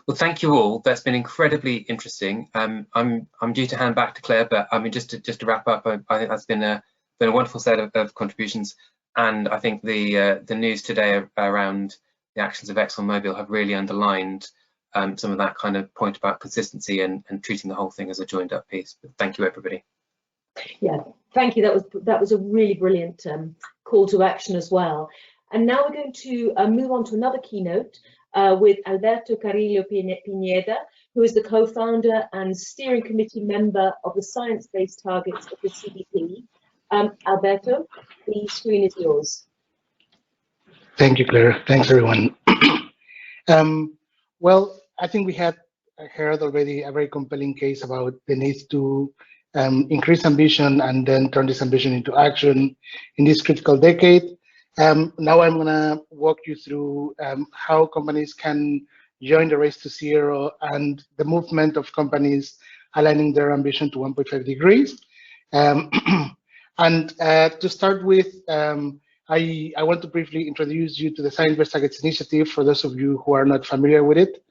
Well, thank you all. That's been incredibly interesting. I'm due to hand back to Claire, but I mean, just to wrap up, I think that's been a wonderful set of contributions, and I think the news today around the actions of ExxonMobil have really underlined some of that kind of point about consistency and treating the whole thing as a joined up piece. But thank you, everybody. Yeah, thank you. That was a really brilliant call to action as well. And now we're going to move on to another keynote with Alberto Carillo Pineda, who is the co-founder and steering committee member of the science-based targets of the CDP. Alberto, the screen is yours. Thank you, Claire. Thanks, everyone. Well, I think we had heard already a very compelling case about the need to increase ambition and then turn this ambition into action in this critical decade. Now I'm going to walk you through how companies can join the race to zero and the movement of companies aligning their ambition to 1.5 degrees. And to start with, I want to briefly introduce you to the Science-Based Targets Initiative for those of you who are not familiar with it.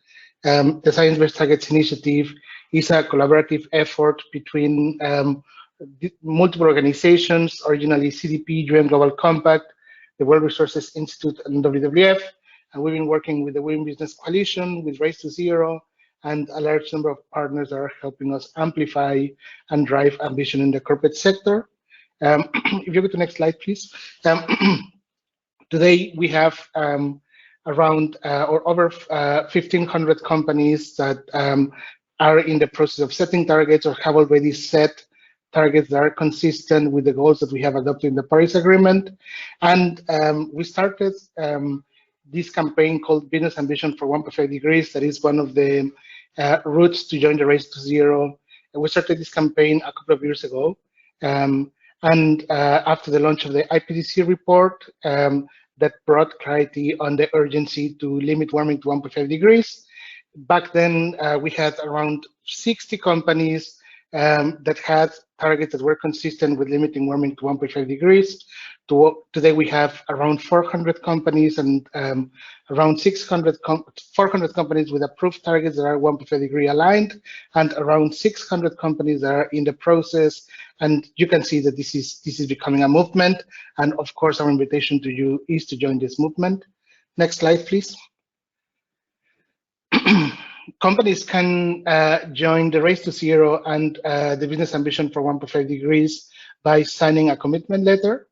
The Science-Based Targets Initiative is a collaborative effort between multiple organizations, originally CDP, UN Global Compact, the World Resources Institute, and WWF. And we've been working with the Women Business Coalition, with Race to Zero, and a large number of partners that are helping us amplify and drive ambition in the corporate sector. If you go to the next slide, please. Today, we have around or over 1,500 companies that are in the process of setting targets or have already set targets that are consistent with the goals that we have adopted in the Paris Agreement. And we started this campaign called Business Ambition for 1.5 degrees. That is one of the routes to join the race to zero. And we started this campaign a couple of years ago. And after the launch of the IPCC report that brought clarity on the urgency to limit warming to 1.5 degrees. Back then, we had around 60 companies that had targets that were consistent with limiting warming to 1.5 degrees. Today, we have around 400 companies and around 400 companies with approved targets that are 1.5 degree aligned, and around 600 companies that are in the process. And you can see that this is becoming a movement. And of course, our invitation to you is to join this movement. Next slide, please. Companies can join the Race to Zero and the Business Ambition for 1.5 degrees by signing a commitment letter.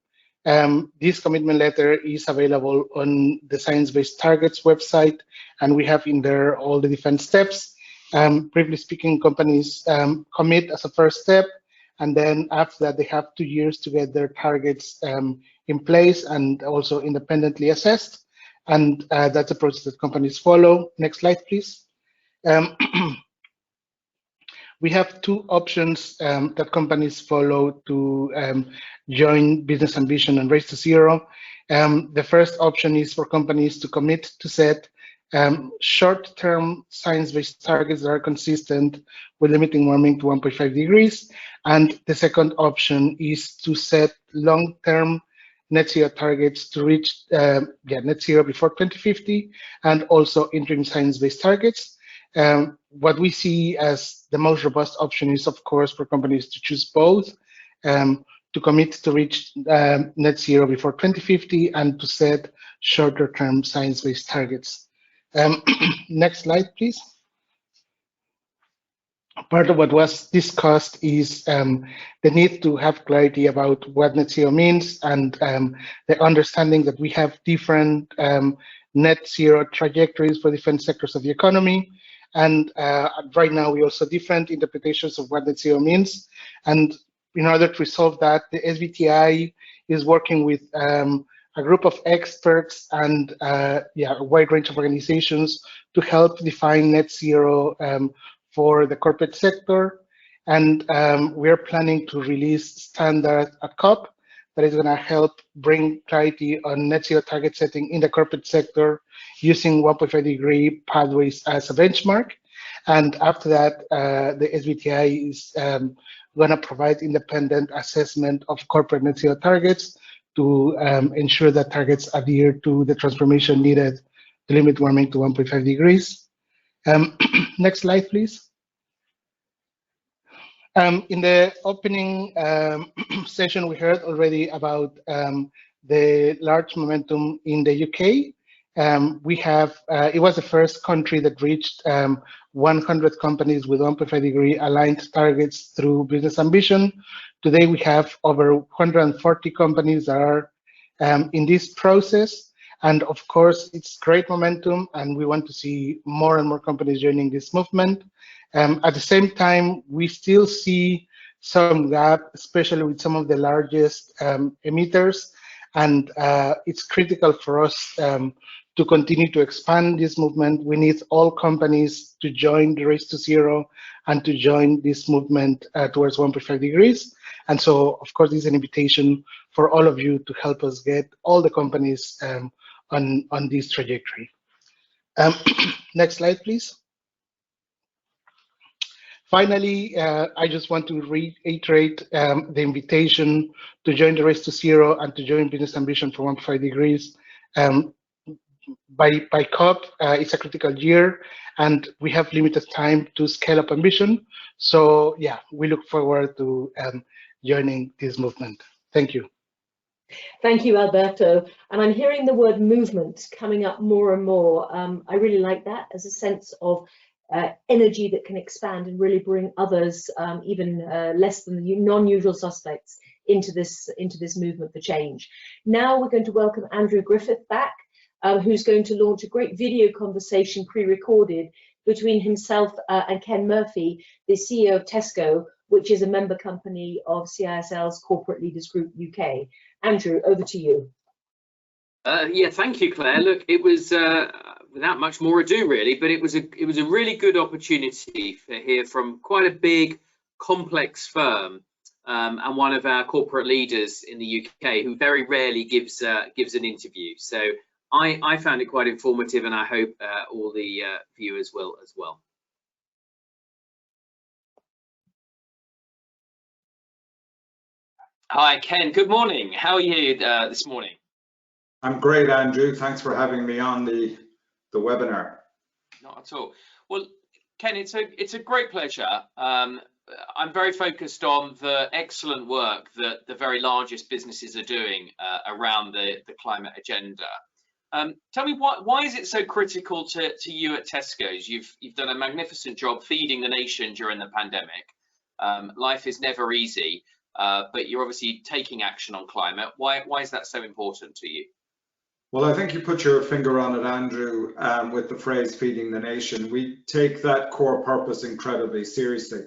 This commitment letter is available on the Science Based Targets website, and we have in there all the different steps. Briefly speaking, companies commit as a first step, and then after that, they have 2 years to get their targets in place and also independently assessed. And that's a process that companies follow. Next slide, please. We have two options that companies follow to join Business Ambition and Race to Zero. The first option is for companies to commit to set short-term science-based targets that are consistent with limiting warming to 1.5 degrees. And the second option is to set long-term net zero targets to reach net zero before 2050, and also interim science-based targets. What we see as the most robust option is, of course, for companies to choose both, to commit to reach net zero before 2050 and to set shorter-term science-based targets. Next slide, please. Part of what was discussed is the need to have clarity about what net zero means, and the understanding that we have different net zero trajectories for different sectors of the economy. And right now, we also different interpretations of what net zero means. And in order to resolve that, the SBTi is working with a group of experts and a wide range of organizations to help define net zero for the corporate sector. And we're planning to release standard at COP that is going to help bring clarity on net zero target setting in the corporate sector using 1.5 degree pathways as a benchmark. And after that, the SBTi is going to provide independent assessment of corporate net zero targets to ensure that targets adhere to the transformation needed to limit warming to 1.5 degrees. Next slide, please. In the opening session, we heard already about the large momentum in the UK. We have, it was the first country that reached 100 companies with 1.5 degree aligned targets through Business Ambition. Today, we have over 140 companies that are in this process. And of course, it's great momentum, and we want to see more and more companies joining this movement. At the same time, we still see some gap, especially with some of the largest emitters, and it's critical for us to continue to expand this movement. We need all companies to join the Race to Zero and to join this movement towards 1.5 degrees. And so, of course, this is an invitation for all of you to help us get all the companies on this trajectory. Next slide, please. Finally, I just want to reiterate the invitation to join the Race to Zero and to join Business Ambition for 1.5 degrees. By COP, it's a critical year, and we have limited time to scale up ambition. So yeah, we look forward to joining this movement. Thank you. Thank you, Alberto. And I'm hearing the word movement coming up more and more. I really like that as a sense of energy that can expand and really bring others, even less than the non-usual suspects, into this movement for change. Now we're going to welcome Andrew Griffith back, who's going to launch a great video conversation pre-recorded between himself and Ken Murphy, the CEO of Tesco, which is a member company of CISL's Corporate Leaders Group UK. Andrew, over to you. Yeah, thank you, Claire. Look, it was without much more ado, really, but it was a really good opportunity to hear from quite a big, complex firm and one of our corporate leaders in the UK who very rarely gives an interview. So I found it quite informative, and I hope all the viewers will as well. Hi, Ken. Good morning. How are you this morning? I'm great, Andrew. Thanks for having me on the webinar. Not at all. Well, Ken, it's a great pleasure. I'm very focused on the excellent work that the very largest businesses are doing around the climate agenda. Tell me, why is it so critical to you at Tesco's? You've done a magnificent job feeding the nation during the pandemic. Life is never easy, but you're obviously taking action on climate. Why is that so important to you? Well, I think you put your finger on it, Andrew, with the phrase feeding the nation. We take that core purpose incredibly seriously.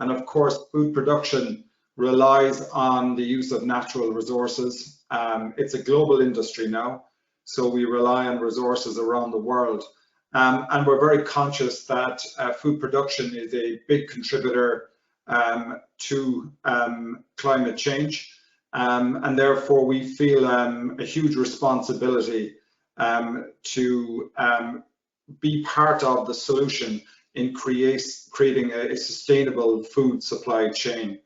And of course, food production relies on the use of natural resources. It's a global industry now, so we rely on resources around the world. And we're very conscious that food production is a big contributor to climate change. And therefore we feel a huge responsibility to be part of the solution in creating a sustainable food supply chain.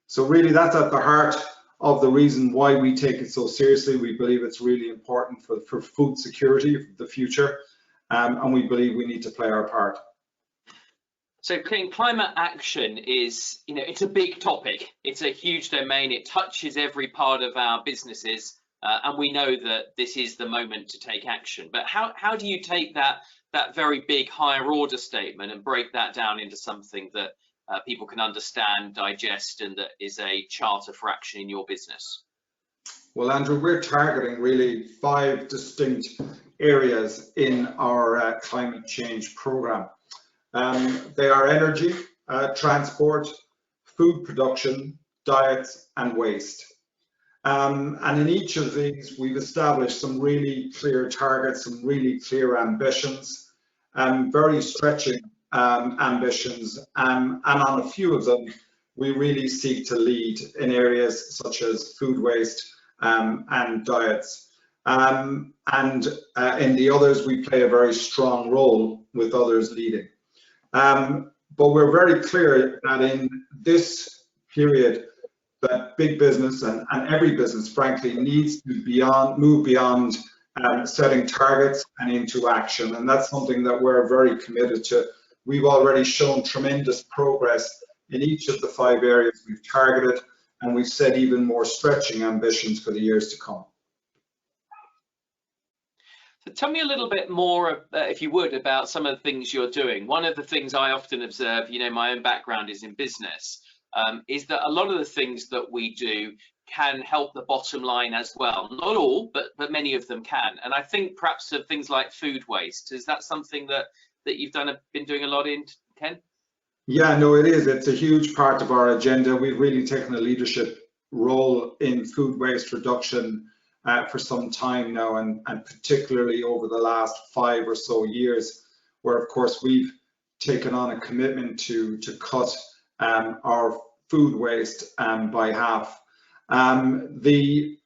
So really that's at the heart of the reason why we take it so seriously. We believe it's really important for food security of the future, and we believe we need to play our part. So climate action is, it's a big topic. It's a huge domain. It touches every part of our businesses, and we know that this is the moment to take action. But how do you take that very big higher order statement and break that down into something that people can understand, digest, and that is a charter for action in your business? Well, Andrew, we're targeting really 5 distinct areas in our climate change program. They are energy, transport, food production, diets, and waste. And in each of these, we've established some really clear targets, some really clear ambitions, very stretching ambitions. And on a few of them, we really seek to lead in areas such as food waste and diets. And in the others, we play a very strong role with others leading. But we're very clear that in this period, that big business and every business, frankly, needs to move beyond setting targets and into action. And that's something that we're very committed to. We've already shown tremendous progress in each of the 5 areas we've targeted, and we've set even more stretching ambitions for the years to come. So tell me a little bit more, if you would, about some of the things you're doing. One of the things I often observe, my own background is in business, is that a lot of the things that we do can help the bottom line as well. Not all, but many of them can. And I think perhaps of things like food waste, is that something that you've been doing a lot in, Ken? Yeah, no, it is. It's a huge part of our agenda. We've really taken a leadership role in food waste reduction for some time now, and particularly over the last 5 or so years, where of course we've taken on a commitment to cut our food waste by half. The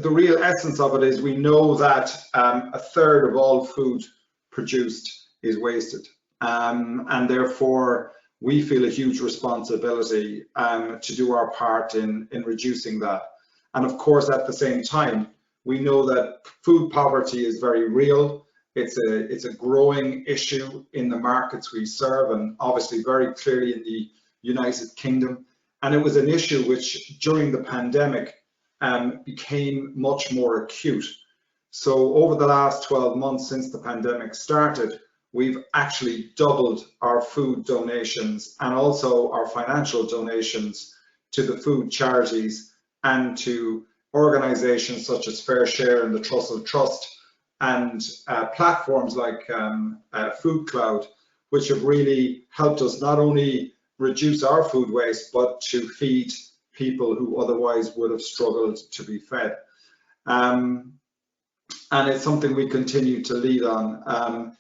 real essence of it is we know that a third of all food produced is wasted, and therefore we feel a huge responsibility to do our part in reducing that. And of course, at the same time, we know that food poverty is very real. It's a growing issue in the markets we serve, and obviously very clearly in the United Kingdom. And it was an issue which during the pandemic became much more acute. So over the last 12 months since the pandemic started, we've actually doubled our food donations and also our financial donations to the food charities and to organizations such as Fair Share and the Trussell Trust, and platforms like Food Cloud, which have really helped us not only reduce our food waste, but to feed people who otherwise would have struggled to be fed. And it's something we continue to lead on.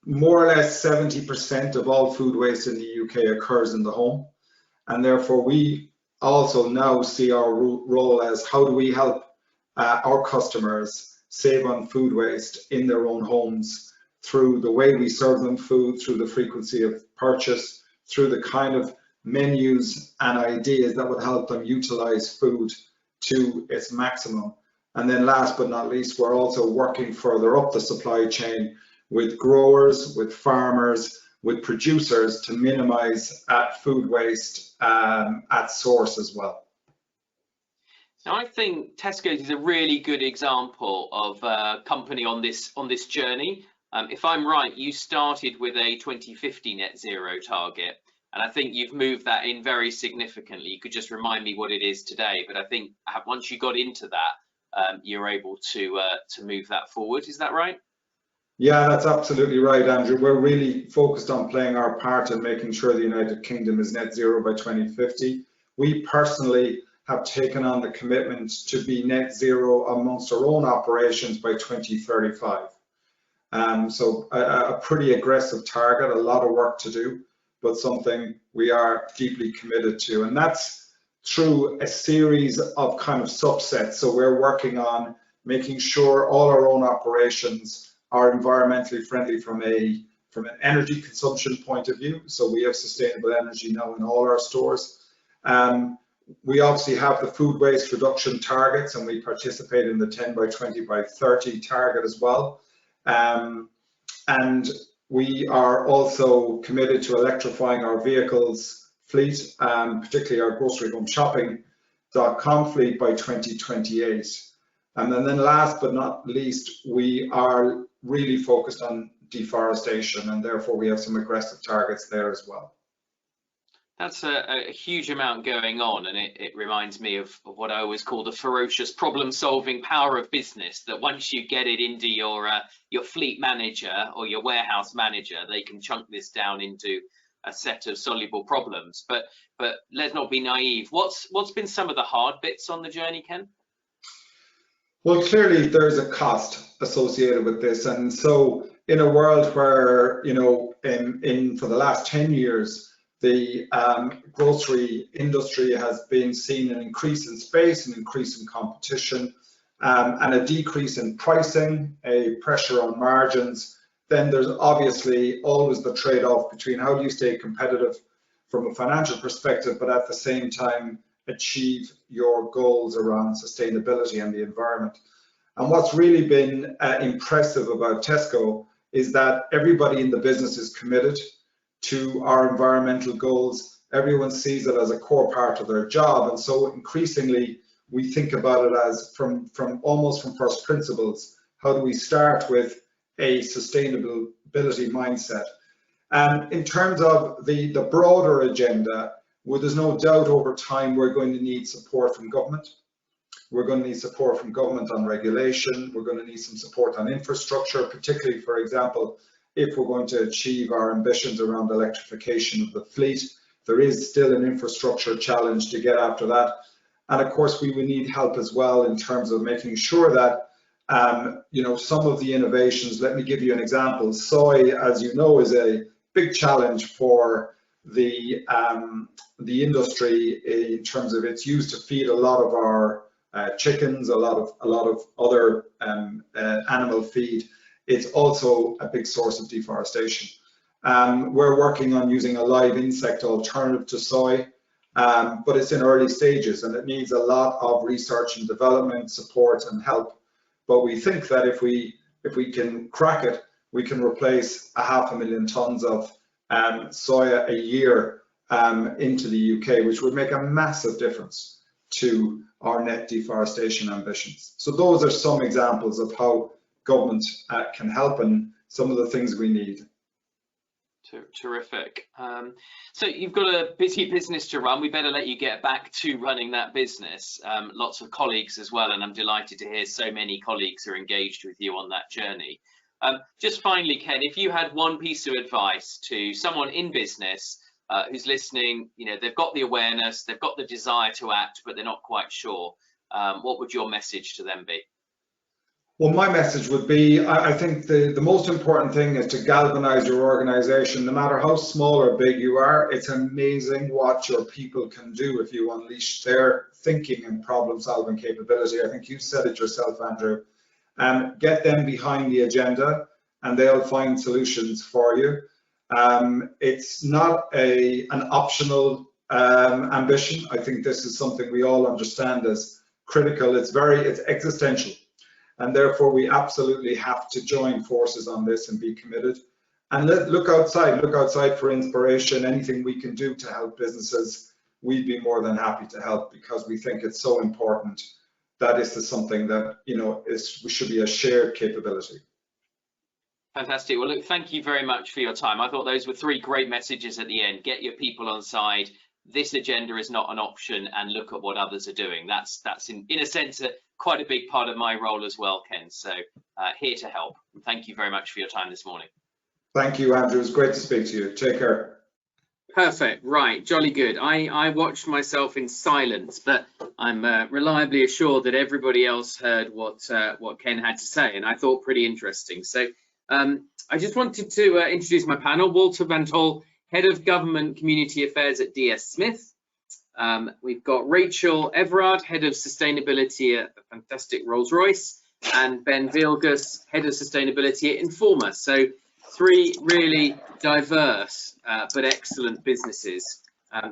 More or less 70% of all food waste in the UK occurs in the home, and therefore we also now see our role as how do we help our customers save on food waste in their own homes through the way we serve them food, through the frequency of purchase, through the kind of menus and ideas that would help them utilize food to its maximum. And then last but not least, we're also working further up the supply chain with growers, with farmers, with producers to minimize food waste at source as well. Now, I think Tesco's is a really good example of a company on this journey. If I'm right, you started with a 2050 net zero target, and I think you've moved that in very significantly. You could just remind me what it is today, but I think once you got into that, you're able to move that forward. Is that right? Yeah, that's absolutely right, Andrew. We're really focused on playing our part in making sure the United Kingdom is net zero by 2050. We personally have taken on the commitment to be net zero amongst our own operations by 2035. So a pretty aggressive target, a lot of work to do, but something we are deeply committed to. And that's through a series of kind of subsets. So we're working on making sure all our own operations are environmentally friendly from an energy consumption point of view. So we have sustainable energy now in all our stores. We obviously have the food waste reduction targets, and we participate in the 10 by 20 by 30 target as well. And we are also committed to electrifying our vehicles fleet, particularly our groceryhomeshopping.com fleet by 2028. And then last but not least, we are really focused on deforestation, and therefore we have some aggressive targets there as well. That's a huge amount going on, and it reminds me of what I always call the ferocious problem-solving power of business, that once you get it into your fleet manager or your warehouse manager, they can chunk this down into a set of soluble problems. But let's not be naive. What's been some of the hard bits on the journey, Ken? Well, clearly there's a cost associated with this, and so in a world where, you know, for the last 10 years, the grocery industry has been seeing an increase in space, an increase in competition, and a decrease in pricing, a pressure on margins, then there's obviously always the trade-off between how do you stay competitive from a financial perspective, but at the same time achieve your goals around sustainability and the environment. And what's really been impressive about Tesco is that everybody in the business is committed to our environmental goals. Everyone sees it as a core part of their job, and so increasingly we think about it as from almost from first principles. How do we start with a sustainability mindset? And in terms of the broader agenda, well, there's no doubt over time we're going to need support from government. We're going to need support from government on regulation. We're going to need some support on infrastructure, particularly, for example, if we're going to achieve our ambitions around electrification of the fleet. There is still an infrastructure challenge to get after that. And of course, we will need help as well in terms of making sure that, you know, some of the innovations, let me give you an example. Soy, as you know, is a big challenge for the industry in terms of it's used to feed a lot of our chickens, a lot of other animal feed. It's also a big source of deforestation. We're working on using a live insect alternative to soy, but it's in early stages and it needs a lot of research and development support and help. But we think that if we can crack it, we can replace 500,000 tons of soya a year into the UK, which would make a massive difference to our net deforestation ambitions. So those are some examples of how government can help and some of the things we need. Terrific. So you've got a busy business to run. We better let you get back to running that business. Lots of colleagues as well, and I'm delighted to hear so many colleagues are engaged with you on that journey. Just finally, Ken, if you had one piece of advice to someone in business who's listening, you know, they've got the awareness, they've got the desire to act, but they're not quite sure, what would your message to them be? Well, my message would be, I think the most important thing is to galvanize your organization. No matter how small or big you are, it's amazing what your people can do if you unleash their thinking and problem solving capability. I think you said it yourself, Andrew. Get them behind the agenda and they'll find solutions for you. It's not an optional ambition. I think this is something we all understand as critical. It's existential. And therefore, we absolutely have to join forces on this and be committed. And look outside for inspiration. Anything we can do to help businesses, we'd be more than happy to help because we think it's so important that this is something that, you know, should be a shared capability. Fantastic. Well, look, thank you very much for your time. I thought those were three great messages at the end. Get your people on side. This agenda is not an option, and look at what others are doing. That's in a sense quite a big part of my role as well, Ken. So here to help. Thank you very much for your time this morning. Thank you, Andrew. It's great to speak to you. Take care. Perfect. Right. Jolly good. I watched myself in silence, but I'm reliably assured that everybody else heard what Ken had to say, and I thought pretty interesting. So I just wanted to introduce my panel. Walter Van Tol, Head of Government Community Affairs at DS Smith. We've got Rachel Everard, Head of Sustainability at the fantastic Rolls-Royce, and Ben Vilgus, Head of Sustainability at Informa. So three really diverse but excellent businesses.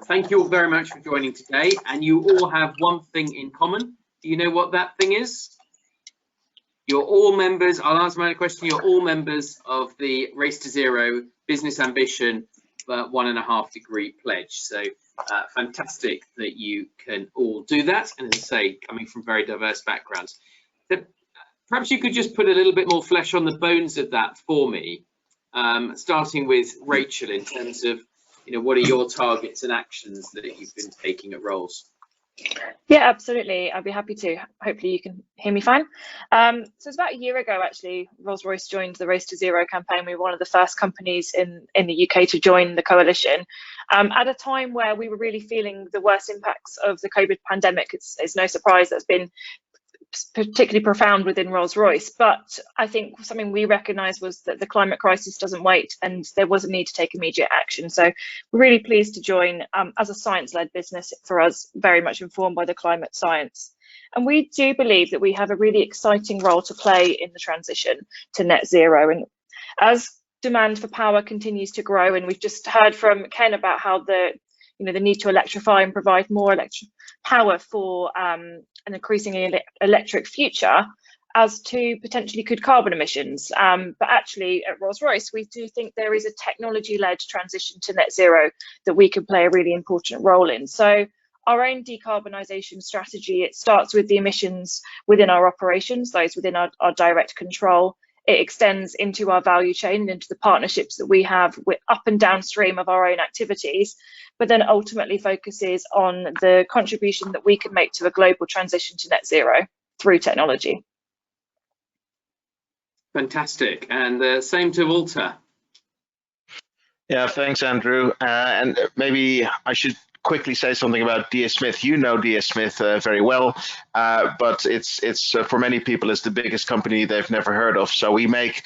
Thank you all very much for joining today, and you all have one thing in common. Do you know what that thing is? You're all members, I'll answer my question, you're all members of the Race to Zero Business Ambition 1.5 degree pledge. So fantastic that you can all do that, and as I say, coming from very diverse backgrounds. So perhaps you could just put a little bit more flesh on the bones of that for me, starting with Rachel, in terms of, you know, what are your targets and actions that you've been taking at Rolls? Yeah, absolutely. I'd be happy to. Hopefully you can hear me fine. So it's about a year ago, actually, Rolls-Royce joined the Race to Zero campaign. We were one of the first companies in the UK to join the coalition at a time where we were really feeling the worst impacts of the COVID pandemic. It's no surprise that's been particularly profound within Rolls-Royce, but I think something we recognised was that the climate crisis doesn't wait, and there was a need to take immediate action. So we're really pleased to join as a science-led business, for us very much informed by the climate science. And we do believe that we have a really exciting role to play in the transition to net zero. And as demand for power continues to grow, and we've just heard from Ken about how the need to electrify and provide more power for an increasingly electric future, as to potentially could carbon emissions. But actually at Rolls-Royce, we do think there is a technology-led transition to net zero that we can play a really important role in. So our own decarbonisation strategy, it starts with the emissions within our operations, those within our direct control. it extends into our value chain and into the partnerships that we have with up and downstream of our own activities, but then ultimately focuses on the contribution that we can make to a global transition to net zero through technology. Fantastic. And same to Walter. Yeah, thanks, Andrew. And maybe I should quickly say something about DS Smith. You know DS Smith very well, but it's for many people it's the biggest company they've never heard of. So we make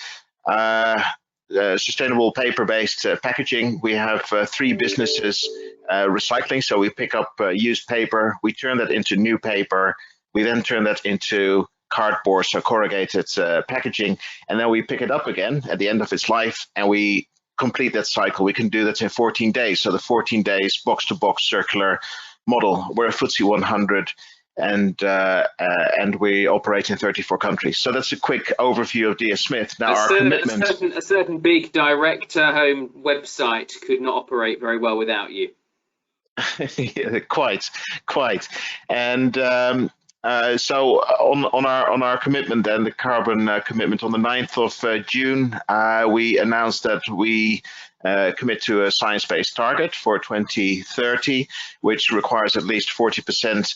sustainable paper-based packaging. We have 3 businesses recycling. So we pick up used paper, we turn that into new paper, we then turn that into cardboard, so corrugated packaging, and then we pick it up again at the end of its life and we complete that cycle. We can do that in 14 days. So the 14 days box-to-box circular model. We're a FTSE 100 and we operate in 34 countries. So that's a quick overview of DS Smith. Now our commitment. A certain big direct-to-home website could not operate very well without you. Yeah, quite. And so on our commitment, then the carbon commitment, on the 9th of June, we announced that we commit to a science-based target for 2030, which requires at least 40%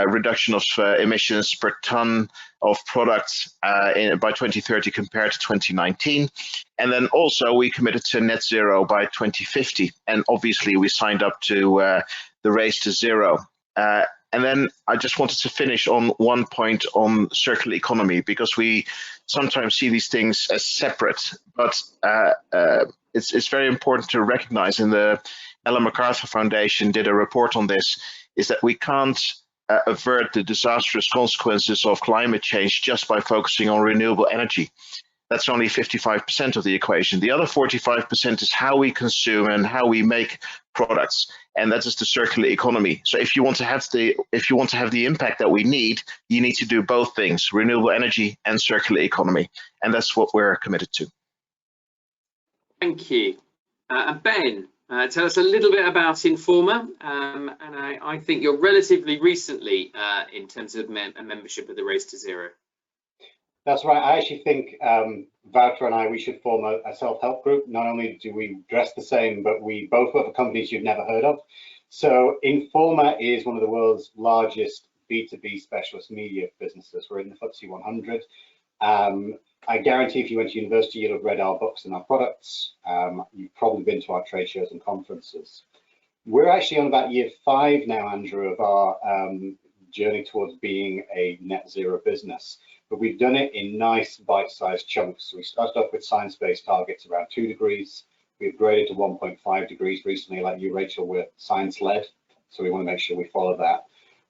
reduction of emissions per ton of products by 2030 compared to 2019. And then also we committed to net zero by 2050. And obviously we signed up to the Race to Zero. And then I just wanted to finish on one point on circular economy, because we sometimes see these things as separate, but it's very important to recognize, and the Ellen MacArthur Foundation did a report on this, is that we can't avert the disastrous consequences of climate change just by focusing on renewable energy. That's only 55% of the equation. The other 45% is how we consume and how we make products, and that is the circular economy. So if you want to have the impact that we need, you need to do both things: renewable energy and circular economy, and that's what we're committed to. Thank you. Ben, tell us a little bit about Informa, and I think you're relatively recently in terms of a membership of the Race to Zero. That's right. I actually think Wouter and we should form a self-help group. Not only do we dress the same, but we both work for companies you've never heard of. So Informa is one of the world's largest B2B specialist media businesses. We're in the FTSE 100. I guarantee if you went to university, you'll have read our books and our products. You've probably been to our trade shows and conferences. We're actually on about year 5 now, Andrew, of our journey towards being a net zero business. But we've done it in nice bite-sized chunks. So we started off with science-based targets around 2 degrees. We upgraded to 1.5 degrees recently. Like you, Rachel, we're science-led, so we want to make sure we follow that.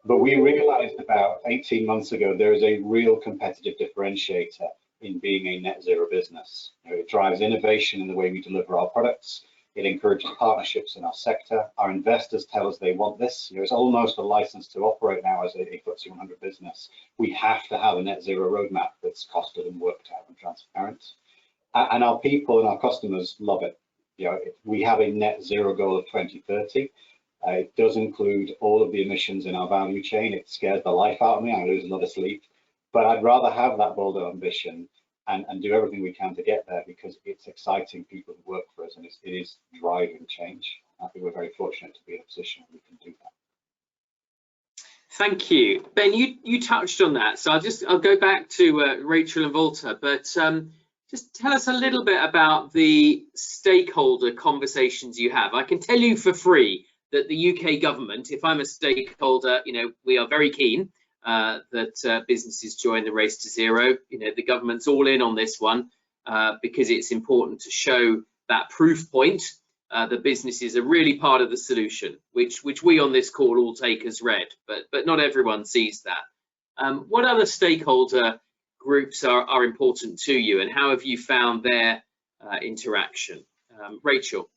But we realized about 18 months ago there is a real competitive differentiator in being a net zero business. You know, it drives innovation in the way we deliver our products. It encourages partnerships in our sector. Our investors tell us they want this. You know, it's almost a license to operate now as a FTSE 100 business. We have to have a net zero roadmap that's costed and worked out and transparent. And our people and our customers love it. You know, we have a net zero goal of 2030. It does include all of the emissions in our value chain. It scares the life out of me. I lose a lot of sleep. But I'd rather have that bolder ambition and do everything we can to get there, because it's exciting people who work for us, and it is driving change. I think we're very fortunate to be in a position where we can do that. Thank you. Ben, you touched on that, so I'll go back to Rachel and Walter, but just tell us a little bit about the stakeholder conversations you have. I can tell you for free that the UK government, if I'm a stakeholder, you know, we are very keen that businesses join the Race to Zero. You know, the government's all in on this one because it's important to show that proof point that businesses are really part of the solution, which we on this call all take as read, but not everyone sees that. What other stakeholder groups are important to you, and how have you found their interaction? Rachel.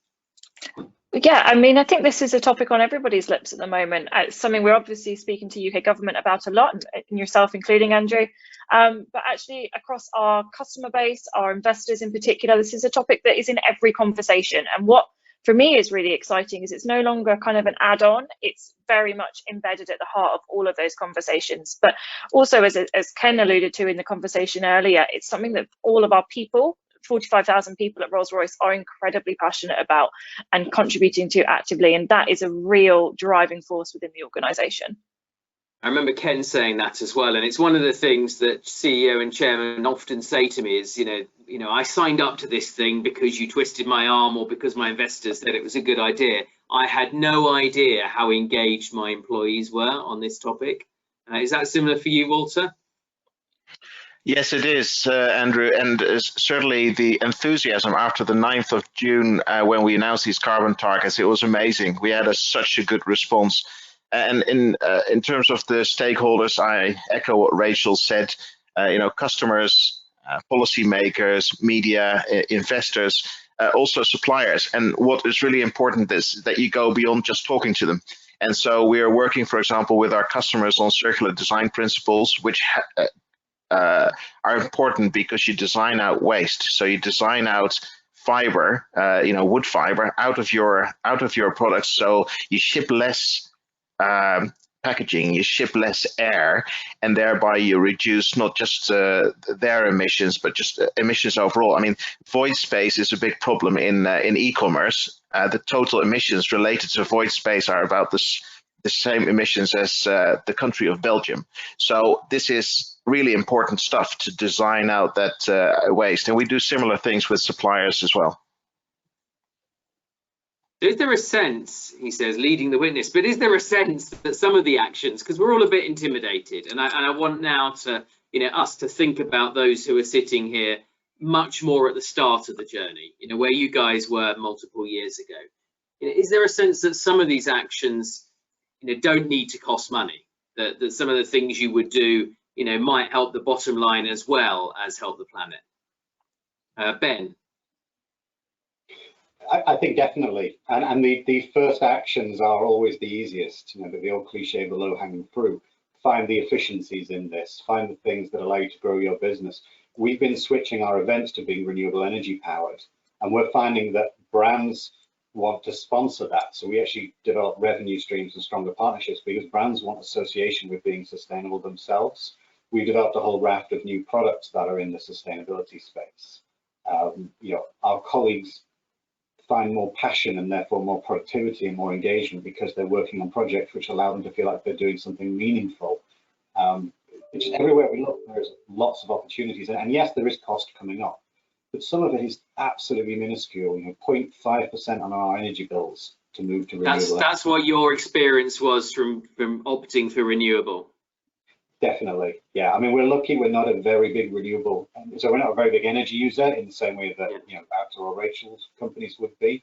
Yeah, I mean, I think this is a topic on everybody's lips at the moment. It's something we're obviously speaking to UK government about a lot, and yourself including, Andrew. But actually across our customer base, our investors in particular, this is a topic that is in every conversation. And what for me is really exciting is it's no longer kind of an add-on, it's very much embedded at the heart of all of those conversations. But also, as Ken alluded to in the conversation earlier, it's something that all of our people, 45,000 people at Rolls-Royce, are incredibly passionate about and contributing to actively, and that is a real driving force within the organisation. I remember Ken saying that as well, and it's one of the things that CEO and chairman often say to me is, you know, I signed up to this thing because you twisted my arm or because my investors said it was a good idea. I had no idea how engaged my employees were on this topic. Is that similar for you, Walter? Yes, it is, Andrew, and certainly the enthusiasm after the 9th of June when we announced these carbon targets, it was amazing. We had such a good response. And in terms of the stakeholders, I echo what Rachel said. You know, customers, policymakers, media, investors, also suppliers. And what is really important is that you go beyond just talking to them. And so we are working, for example, with our customers on circular design principles, which are important because you design out waste. So you design out fiber, you know, wood fiber out of your products. So you ship less packaging, you ship less air, and thereby you reduce not just their emissions, but just emissions overall. I mean, void space is a big problem in e-commerce. The total emissions related to void space are about the same emissions as the country of Belgium. So this is really important stuff to design out that waste, and we do similar things with suppliers as well. Is there a sense, he says, leading the witness, but is there a sense that some of the actions, because we're all a bit intimidated, and I want now to, you know, us to think about those who are sitting here much more at the start of the journey, you know, where you guys were multiple years ago. You know, is there a sense that some of these actions, you know, don't need to cost money, that some of the things you would do, you know, might help the bottom line as well as help the planet? Ben? I think definitely, and the first actions are always the easiest. You know, the old cliche, the low-hanging fruit. Find the efficiencies in this. Find the things that allow you to grow your business. We've been switching our events to being renewable energy powered, and we're finding that brands want to sponsor that. So we actually develop revenue streams and stronger partnerships because brands want association with being sustainable themselves. We've developed a whole raft of new products that are in the sustainability space. You know, our colleagues find more passion and therefore more productivity and more engagement because they're working on projects which allow them to feel like they're doing something meaningful. Just everywhere we look, there's lots of opportunities, and yes, there is cost coming up, but some of it is absolutely minuscule. You know, 0.5% on our energy bills to move to renewable. That's what your experience was from opting for renewable. Definitely, yeah. I mean, we're lucky we're not a very big renewable, so we're not a very big energy user in the same way that, you know, Alberto or Rachel's companies would be,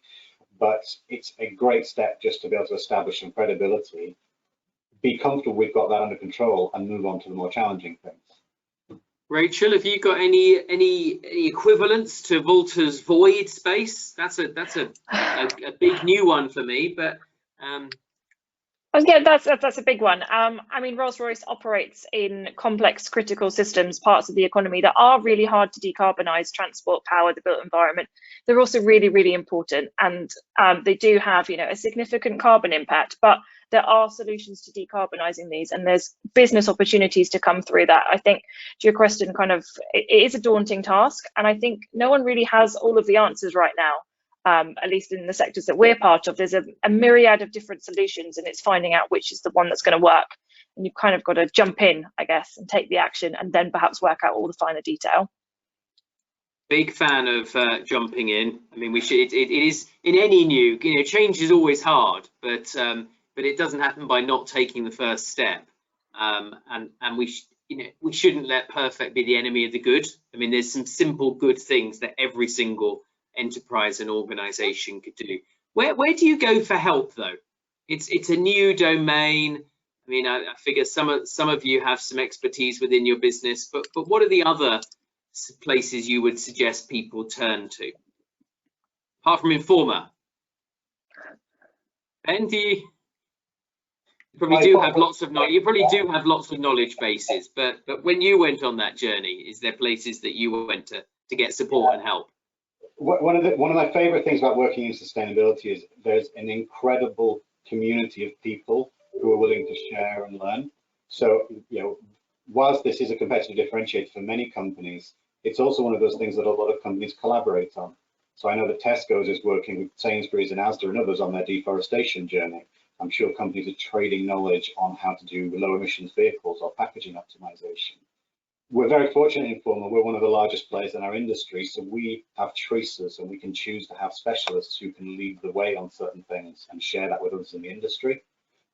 but it's a great step just to be able to establish some credibility, be comfortable we've got that under control, and move on to the more challenging things. Rachel, have you got any equivalents to Walter's void space? That's a big new one for me, but yeah, that's a big one. I mean, Rolls-Royce operates in complex critical systems, parts of the economy that are really hard to decarbonise: transport, power, the built environment. They're also really, really important, and they do have, you know, a significant carbon impact, but there are solutions to decarbonising these, and there's business opportunities to come through that. I think, to your question, kind of, it is a daunting task, and I think no one really has all of the answers right now. At least in the sectors that we're part of, there's a myriad of different solutions, and it's finding out which is the one that's going to work. And you've kind of got to jump in, I guess, and take the action, and then perhaps work out all the finer detail. Big fan of jumping in. I mean, we should. It is in any new, you know, change is always hard, but it doesn't happen by not taking the first step. And we shouldn't let perfect be the enemy of the good. I mean, there's some simple good things that every single enterprise and organization could do. Where do you go for help though? It's a new domain. I mean, I figure some of you have some expertise within your business, but what are the other places you would suggest people turn to apart from Informa? And you probably do have lots of knowledge. You probably do have lots of knowledge bases, but when you went on that journey, is there places that you went to get support and help? one of my favorite things about working in sustainability is there's an incredible community of people who are willing to share and learn. So, you know, whilst this is a competitive differentiator for many companies, it's also one of those things that a lot of companies collaborate on. So I know that Tesco's is working with Sainsbury's and Asda and others on their deforestation journey. I'm sure companies are trading knowledge on how to do low emissions vehicles or packaging optimization. We're very fortunate in Informa, we're one of the largest players in our industry, so we have choices and we can choose to have specialists who can lead the way on certain things and share that with others in the industry.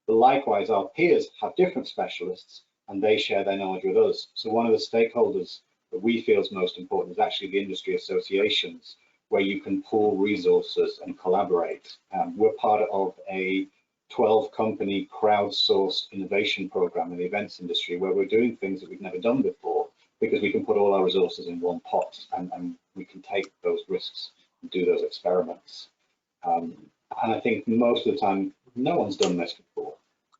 But likewise, our peers have different specialists and they share their knowledge with us. So one of the stakeholders that we feel is most important is actually the industry associations, where you can pool resources and collaborate. We're part of a 12-company crowdsourced innovation program in the events industry, where we're doing things that we've never done before, because we can put all our resources in one pot and we can take those risks and do those experiments. And I think most of the time, no one's done this before.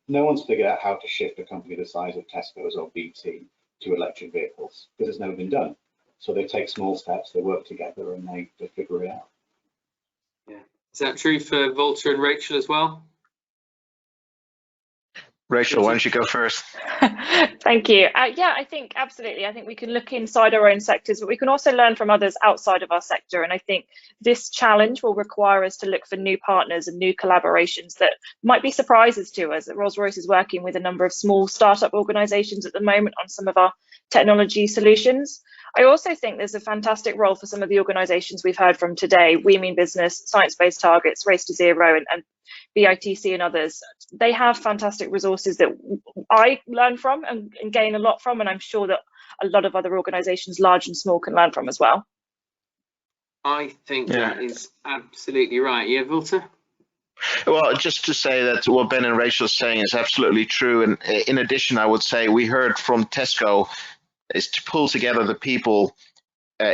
No one's figured out how to shift a company the size of Tesco's or BT to electric vehicles, because it's never been done. So they take small steps, they work together, and they figure it out. Yeah, is that true for Walter and Rachel as well? Rachel, why don't you go first? Thank you. Yeah, I think absolutely. I think we can look inside our own sectors, but we can also learn from others outside of our sector. And I think this challenge will require us to look for new partners and new collaborations that might be surprises to us. Rolls-Royce is working with a number of small startup organisations at the moment on some of our technology solutions. I also think there's a fantastic role for some of the organisations we've heard from today, We Mean Business, Science Based Targets, Race to Zero, and BITC and others. They have fantastic resources that I learn from and gain a lot from, and I'm sure that a lot of other organisations, large and small, can learn from as well. I think that is absolutely right. Yeah, Walter? Well, just to say that what Ben and Rachel are saying is absolutely true. And in addition, I would say we heard from Tesco is to pull together the people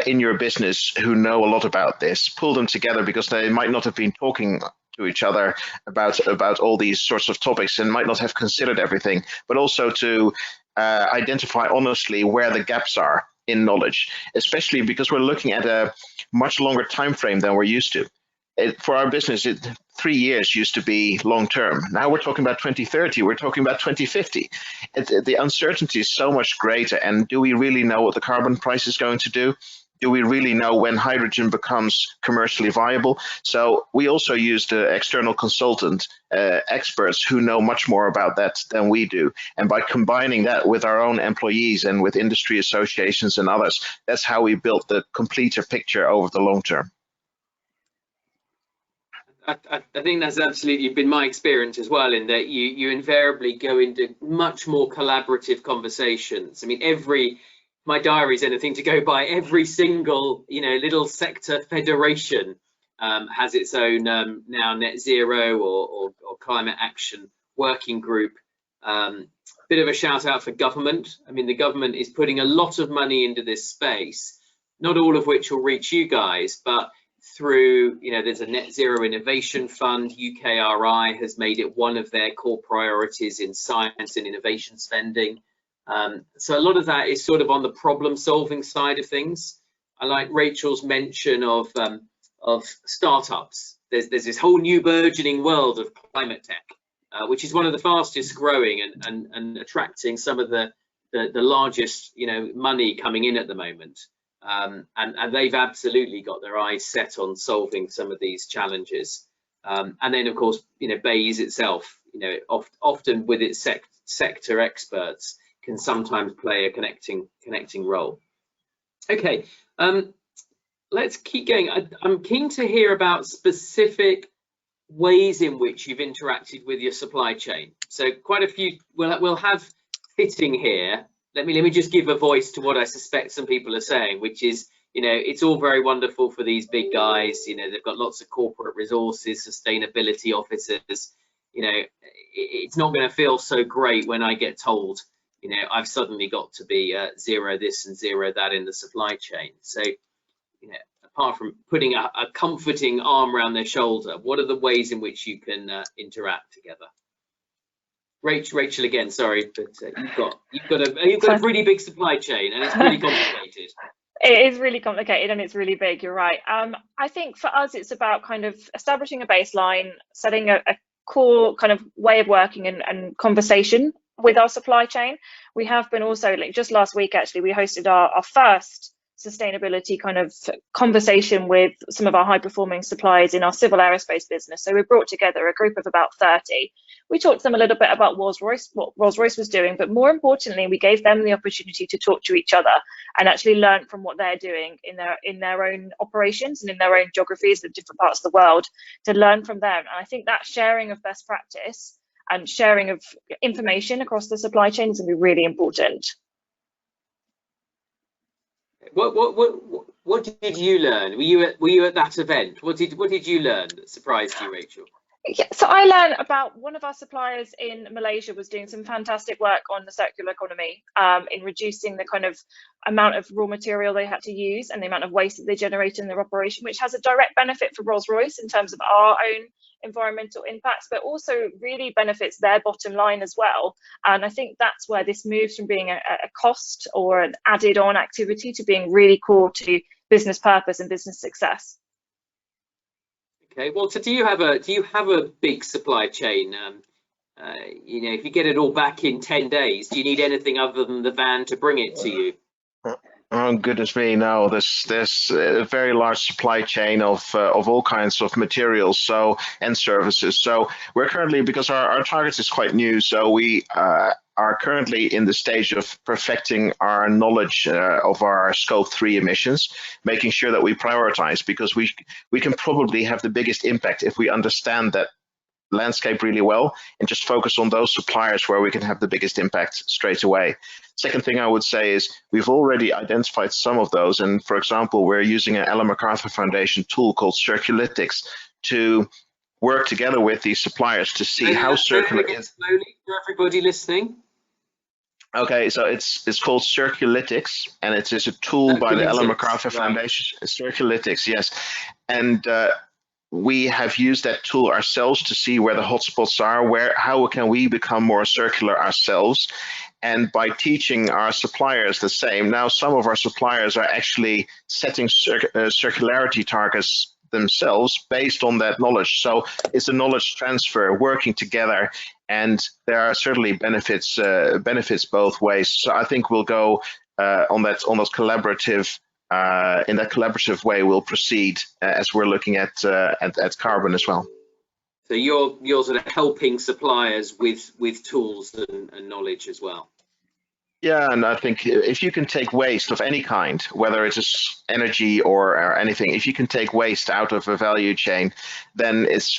in your business who know a lot about this, pull them together, because they might not have been talking to each other about all these sorts of topics and might not have considered everything, but also to identify honestly where the gaps are in knowledge, especially because we're looking at a much longer time frame than we're used to. For our business, 3 years used to be long term. Now we're talking about 2030, we're talking about 2050. The uncertainty is so much greater. And do we really know what the carbon price is going to do? Do we really know when hydrogen becomes commercially viable? So we also use the external consultant experts who know much more about that than we do. And by combining that with our own employees and with industry associations and others, that's how we built the completer picture over the long term. I think that's absolutely been my experience as well, in that you invariably go into much more collaborative conversations. I mean, my diary's anything to go by, every single, little sector federation has its own now net zero or climate action working group. Bit of a shout out for government. I mean, the government is putting a lot of money into this space, not all of which will reach you guys, but through, there's a net zero innovation fund. UKRI has made it one of their core priorities in science and innovation spending. So a lot of that is sort of on the problem solving side of things. I like Rachel's mention of startups. There's this whole new burgeoning world of climate tech, which is one of the fastest growing and attracting some of the largest money coming in at the moment. And they've absolutely got their eyes set on solving some of these challenges. And then, of course, BEIS itself, often with its sector experts, can sometimes play a connecting role. Okay, let's keep going. I'm keen to hear about specific ways in which you've interacted with your supply chain. So quite a few, we'll have fitting here. Let me just give a voice to what I suspect some people are saying, which is, it's all very wonderful for these big guys. They've got lots of corporate resources, sustainability officers. It's not going to feel so great when I get told, I've suddenly got to be zero this and zero that in the supply chain. So, apart from putting a comforting arm around their shoulder, what are the ways in which you can interact together? Rachel again, sorry, but you've got a really big supply chain and it's pretty complicated. It is really complicated and it's really big, you're right. I think for us, it's about kind of establishing a baseline, setting a core kind of way of working and conversation with our supply chain. We have been also, like just last week, actually, we hosted our first sustainability kind of conversation with some of our high performing suppliers in our civil aerospace business. So we brought together a group of about 30. We talked to them a little bit about Rolls-Royce, what Rolls-Royce was doing, but more importantly, we gave them the opportunity to talk to each other and actually learn from what they're doing in their own operations and in their own geographies in different parts of the world, to learn from them. And I think that sharing of best practice and sharing of information across the supply chain is going to be really important. What did you learn? Were you at that event? What did you learn that surprised you, Rachel? Yeah, so I learned about one of our suppliers in Malaysia was doing some fantastic work on the circular economy, in reducing the kind of amount of raw material they had to use and the amount of waste that they generate in their operation, which has a direct benefit for Rolls-Royce in terms of our own environmental impacts, but also really benefits their bottom line as well. And I think that's where this moves from being a cost or an added on activity to being really core to business purpose and business success. Okay, well, so do you have a big supply chain? You know, if you get it all back in 10 days, do you need anything other than the van to bring it to you? Oh goodness me, no. There's a very large supply chain of all kinds of materials and services. So we're currently, because our target is quite new, so we are currently in the stage of perfecting our knowledge of our scope 3 emissions, making sure that we prioritize, because we can probably have the biggest impact if we understand that landscape really well and just focus on those suppliers where we can have the biggest impact straight away. Second thing I would say is we've already identified some of those, and for example, we're using an Ellen MacArthur Foundation tool called Circulytics to work together with these suppliers to see how circular is. Slowly for everybody listening. Okay, so it's called Circulytics, and it is a tool by the Ellen MacArthur Foundation. Circulytics, yes, and we have used that tool ourselves to see where the hotspots are, how can we become more circular ourselves. And by teaching our suppliers the same, now some of our suppliers are actually setting circularity targets themselves based on that knowledge. So it's a knowledge transfer, working together, and there are certainly benefits both ways. So I think we'll go on those collaborative. In that collaborative way, we'll proceed as we're looking at carbon as well. So you're sort of helping suppliers with tools and knowledge as well. Yeah, and I think if you can take waste of any kind, whether it is energy or anything, if you can take waste out of a value chain, then it's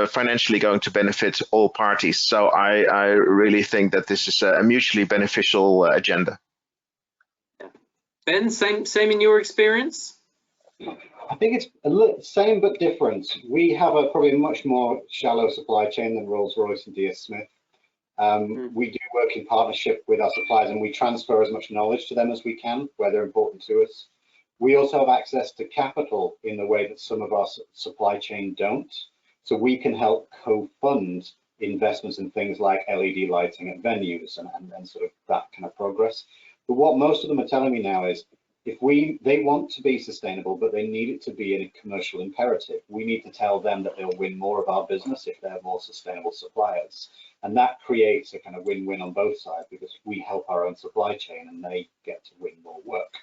financially going to benefit all parties. So I really think that this is a mutually beneficial agenda. Ben, same in your experience? I think it's a little same but different. We have probably a much more shallow supply chain than Rolls-Royce and DS Smith. We do work in partnership with our suppliers, and we transfer as much knowledge to them as we can where they're important to us. We also have access to capital in the way that some of our supply chain don't. So we can help co-fund investments in things like LED lighting at venues and sort of that kind of progress. But what most of them are telling me now is they want to be sustainable, but they need it to be in a commercial imperative. We need to tell them that they'll win more of our business if they're more sustainable suppliers. And that creates a kind of win-win on both sides, because we help our own supply chain and they get to win more work.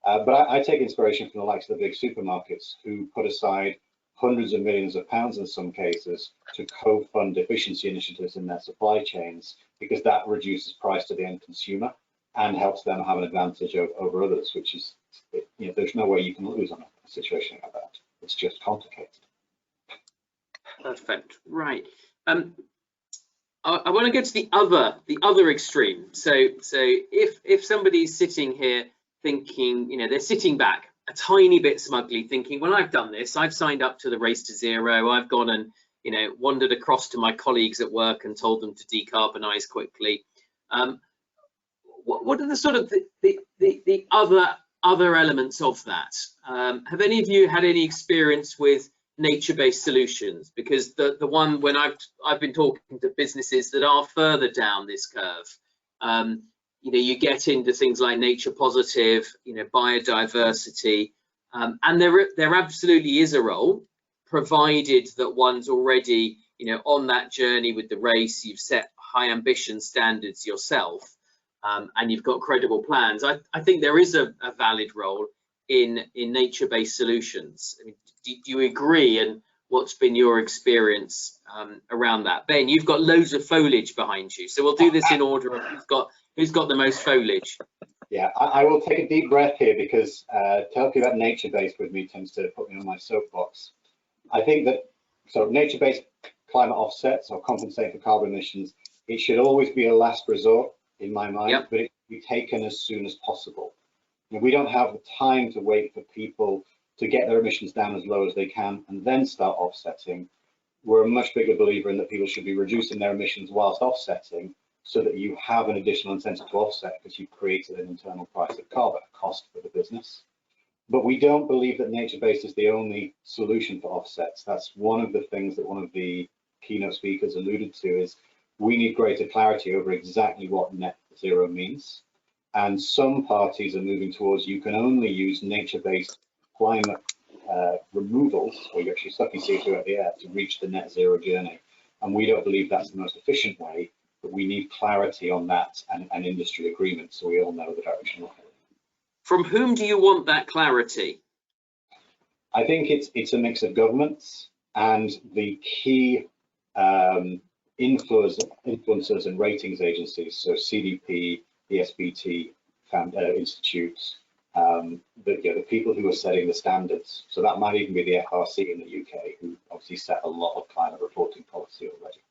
But I take inspiration from the likes of the big supermarkets, who put aside hundreds of millions of pounds in some cases to co-fund efficiency initiatives in their supply chains, because that reduces price to the end consumer and helps them have an advantage over others, which is, there's no way you can lose on a situation like that. It's just complicated. Perfect. Right. I want to go to the other extreme. So if somebody's sitting here thinking, they're sitting back a tiny bit smugly thinking, well, I've done this, I've signed up to the Race to Zero, I've gone and wandered across to my colleagues at work and told them to decarbonize quickly. What are the sort of the other elements of that? Have any of you had any experience with nature-based solutions? Because the one when I've been talking to businesses that are further down this curve, you know, you get into things like nature positive, you know, biodiversity, and there absolutely is a role, provided that one's already, you know, on that journey with the race. You've set high ambition standards yourself, and you've got credible plans. I think there is a valid role in nature-based solutions. I mean, do you agree? And what's been your experience around that? Ben, you've got loads of foliage behind you, so we'll do this in order of who's got the most foliage. Yeah, I will take a deep breath here, because talking about nature-based with me tends to put me on my soapbox. I think that, so nature-based climate offsets or compensate for carbon emissions, it should always be a last resort in my mind, yep. But it should be taken as soon as possible. And we don't have the time to wait for people to get their emissions down as low as they can and then start offsetting. We're a much bigger believer in that people should be reducing their emissions whilst offsetting, so that you have an additional incentive to offset, because you've created an internal price of carbon, a cost for the business. But we don't believe that nature-based is the only solution for offsets. That's one of the things that one of the keynote speakers alluded to, is we need greater clarity over exactly what net zero means. And some parties are moving towards, you can only use nature-based climate removals, where you're actually sucking CO2 out of the air, to reach the net zero journey. And we don't believe that's the most efficient way, but we need clarity on that and industry agreement, so we all know the direction we're heading. From whom do you want that clarity? I think it's a mix of governments and the key influencers and ratings agencies, so CDP, the SBT institutes, the people who are setting the standards. So that might even be the FRC in the UK, who obviously set a lot of climate reporting policy already.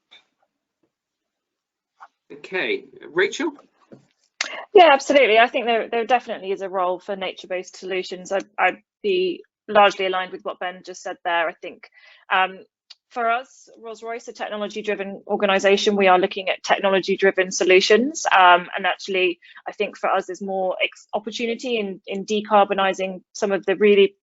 Okay, Rachel? Yeah, absolutely. I think there definitely is a role for nature-based solutions. I'd be largely aligned with what Ben just said there. I think for us, Rolls-Royce, a technology-driven organisation, we are looking at technology-driven solutions. And actually, I think for us, there's more opportunity in decarbonising some of the really,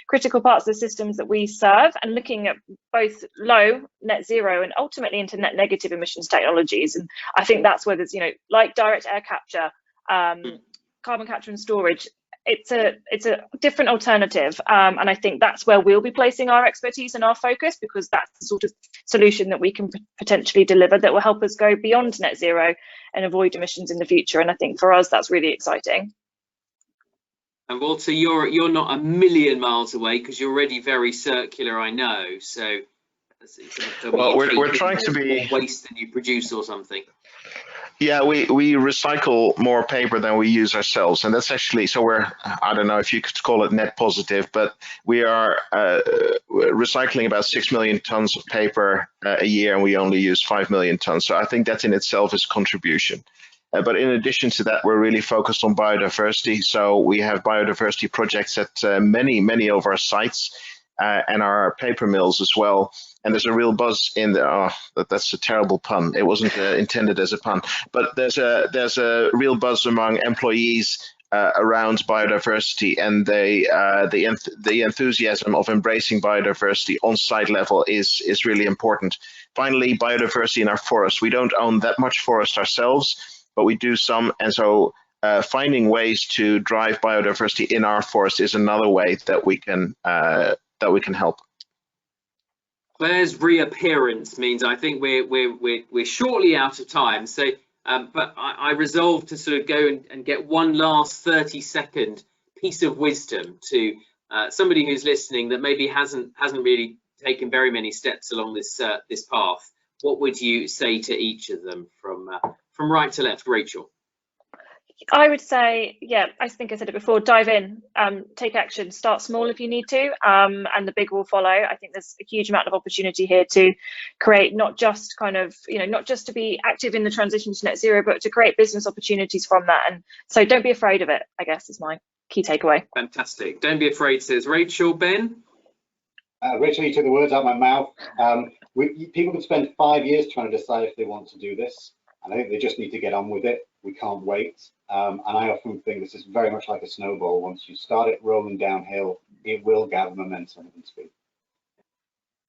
critical parts of the systems that we serve, and looking at both low net zero and ultimately into net negative emissions technologies. And I think that's where there's, like direct air capture, carbon capture and storage. It's a different alternative, and I think that's where we'll be placing our expertise and our focus, because that's the sort of solution that we can potentially deliver that will help us go beyond net zero and avoid emissions in the future. And I think for us, that's really exciting. And Walter, you're not a million miles away, because you're already very circular, I know. So, well, we're trying to be more waste than you produce or something. Yeah, we recycle more paper than we use ourselves, and that's actually, so we're, I don't know if you could call it net positive, but we are recycling about 6 million tons of paper a year, and we only use 5 million tons. So I think that in itself is a contribution. But in addition to that, we're really focused on biodiversity. So we have biodiversity projects at many of our sites and our paper mills as well. And there's a real buzz in the, that's a terrible pun. It wasn't intended as a pun, but there's a real buzz among employees around biodiversity, and the enthusiasm of embracing biodiversity on site level is really important. Finally, biodiversity in our forests. We don't own that much forest ourselves, but we do some, and so finding ways to drive biodiversity in our forest is another way that we can help. Claire's reappearance means I think we're shortly out of time. So, but I resolved to sort of go and get one last 30-second piece of wisdom to somebody who's listening that maybe hasn't really taken very many steps along this path. What would you say to each of them from right to left, Rachel? I would say, yeah, I think I said it before, dive in, take action, start small if you need to, and the big will follow. I think there's a huge amount of opportunity here to create not just not just to be active in the transition to net zero, but to create business opportunities from that. And so don't be afraid of it, I guess, is my key takeaway. Fantastic. Don't be afraid, says Rachel. Ben? Rachel, you took the words out of my mouth. People could spend 5 years trying to decide if they want to do this, and I think they just need to get on with it. We can't wait. And I often think this is very much like a snowball. Once you start it rolling downhill, it will gather momentum and speed.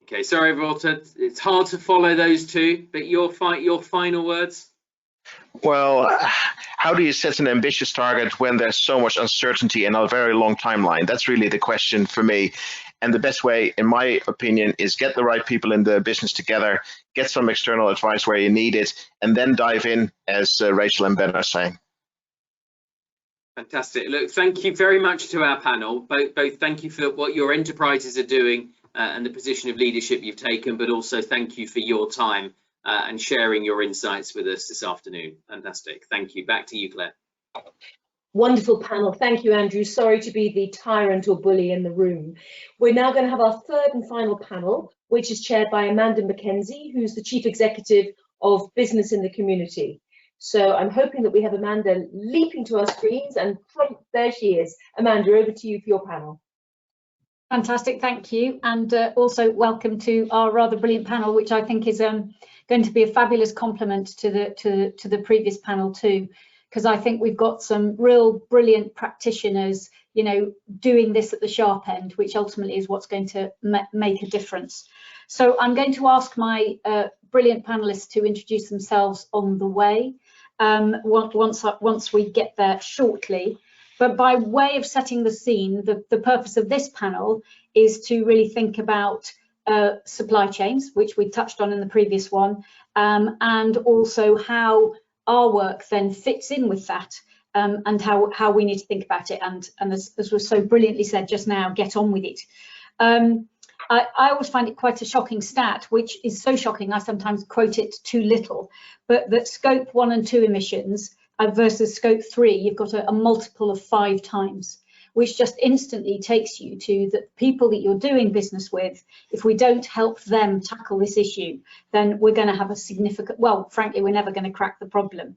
Okay, sorry, Walter. It's hard to follow those two, but your final words. Well, how do you set an ambitious target when there's so much uncertainty and a very long timeline? That's really the question for me. And the best way, in my opinion, is get the right people in the business together, get some external advice where you need it, and then dive in, as Rachel and Ben are saying. Fantastic. Look, thank you very much to our panel. Both thank you for what your enterprises are doing and the position of leadership you've taken, but also thank you for your time and sharing your insights with us this afternoon. Fantastic. Thank you. Back to you, Claire. Wonderful panel. Thank you, Andrew. Sorry to be the tyrant or bully in the room. We're now going to have our third and final panel, which is chaired by Amanda Mckenzie, who's the Chief Executive of Business in the Community. So I'm hoping that we have Amanda leaping to our screens, and there she is. Amanda, over to you for your panel. Fantastic, thank you. And also welcome to our rather brilliant panel, which I think is going to be a fabulous complement to the previous panel too, because I think we've got some real brilliant practitioners, you know, doing this at the sharp end, which ultimately is what's going to make a difference. So I'm going to ask my brilliant panelists to introduce themselves on the way once we get there shortly. But by way of setting the scene, the purpose of this panel is to really think about supply chains, which we touched on in the previous one, and also how our work then fits in with that, and how we need to think about it. And as was so brilliantly said just now, get on with it. I always find it quite a shocking stat, which is so shocking I sometimes quote it too little, but that scope 1 and 2 emissions versus scope 3, you've got a multiple of 5 times, which just instantly takes you to the people that you're doing business with. If we don't help them tackle this issue, then we're going to have a significant, well, frankly, we're never going to crack the problem.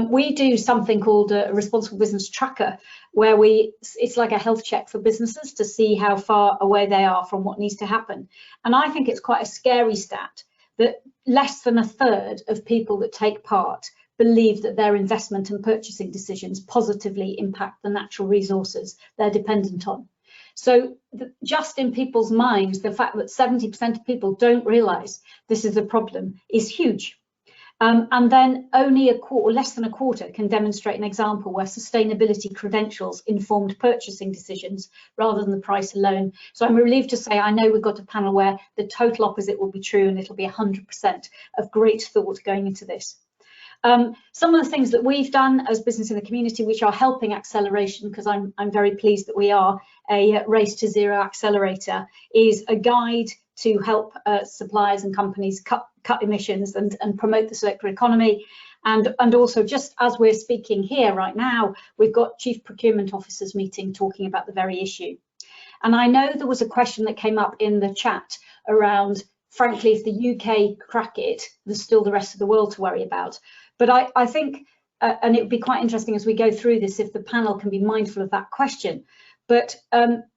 We do something called a responsible business tracker, where it's like a health check for businesses to see how far away they are from what needs to happen. And I think it's quite a scary stat that less than 1/3 of people that take part believe that their investment and purchasing decisions positively impact the natural resources they're dependent on. So just in people's minds, the fact that 70% of people don't realise this is a problem is huge. And then only less than a quarter can demonstrate an example where sustainability credentials informed purchasing decisions rather than the price alone. So I'm relieved to say I know we've got a panel where the total opposite will be true, and it'll be 100% of great thought going into this. Some of the things that we've done as Business in the Community, which are helping acceleration, because I'm very pleased that we are a Race to Zero accelerator, is a guide to help suppliers and companies cut emissions and promote the circular economy. And also, just as we're speaking here right now, we've got Chief Procurement Officers meeting talking about the very issue. And I know there was a question that came up in the chat around, frankly, if the UK crack it, there's still the rest of the world to worry about. But I think, and it would be quite interesting as we go through this, if the panel can be mindful of that question. But,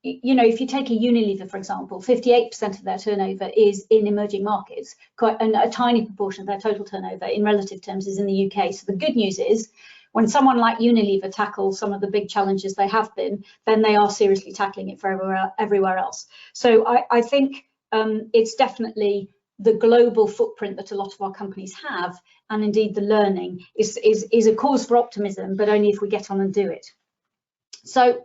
you know, if you take a Unilever, for example, 58% of their turnover is in emerging markets, and a tiny proportion of their total turnover in relative terms is in the UK. So the good news is, when someone like Unilever tackles some of the big challenges they have been, then they are seriously tackling it for everywhere else. So I think it's definitely the global footprint that a lot of our companies have, and indeed the learning is a cause for optimism, but only if we get on and do it. So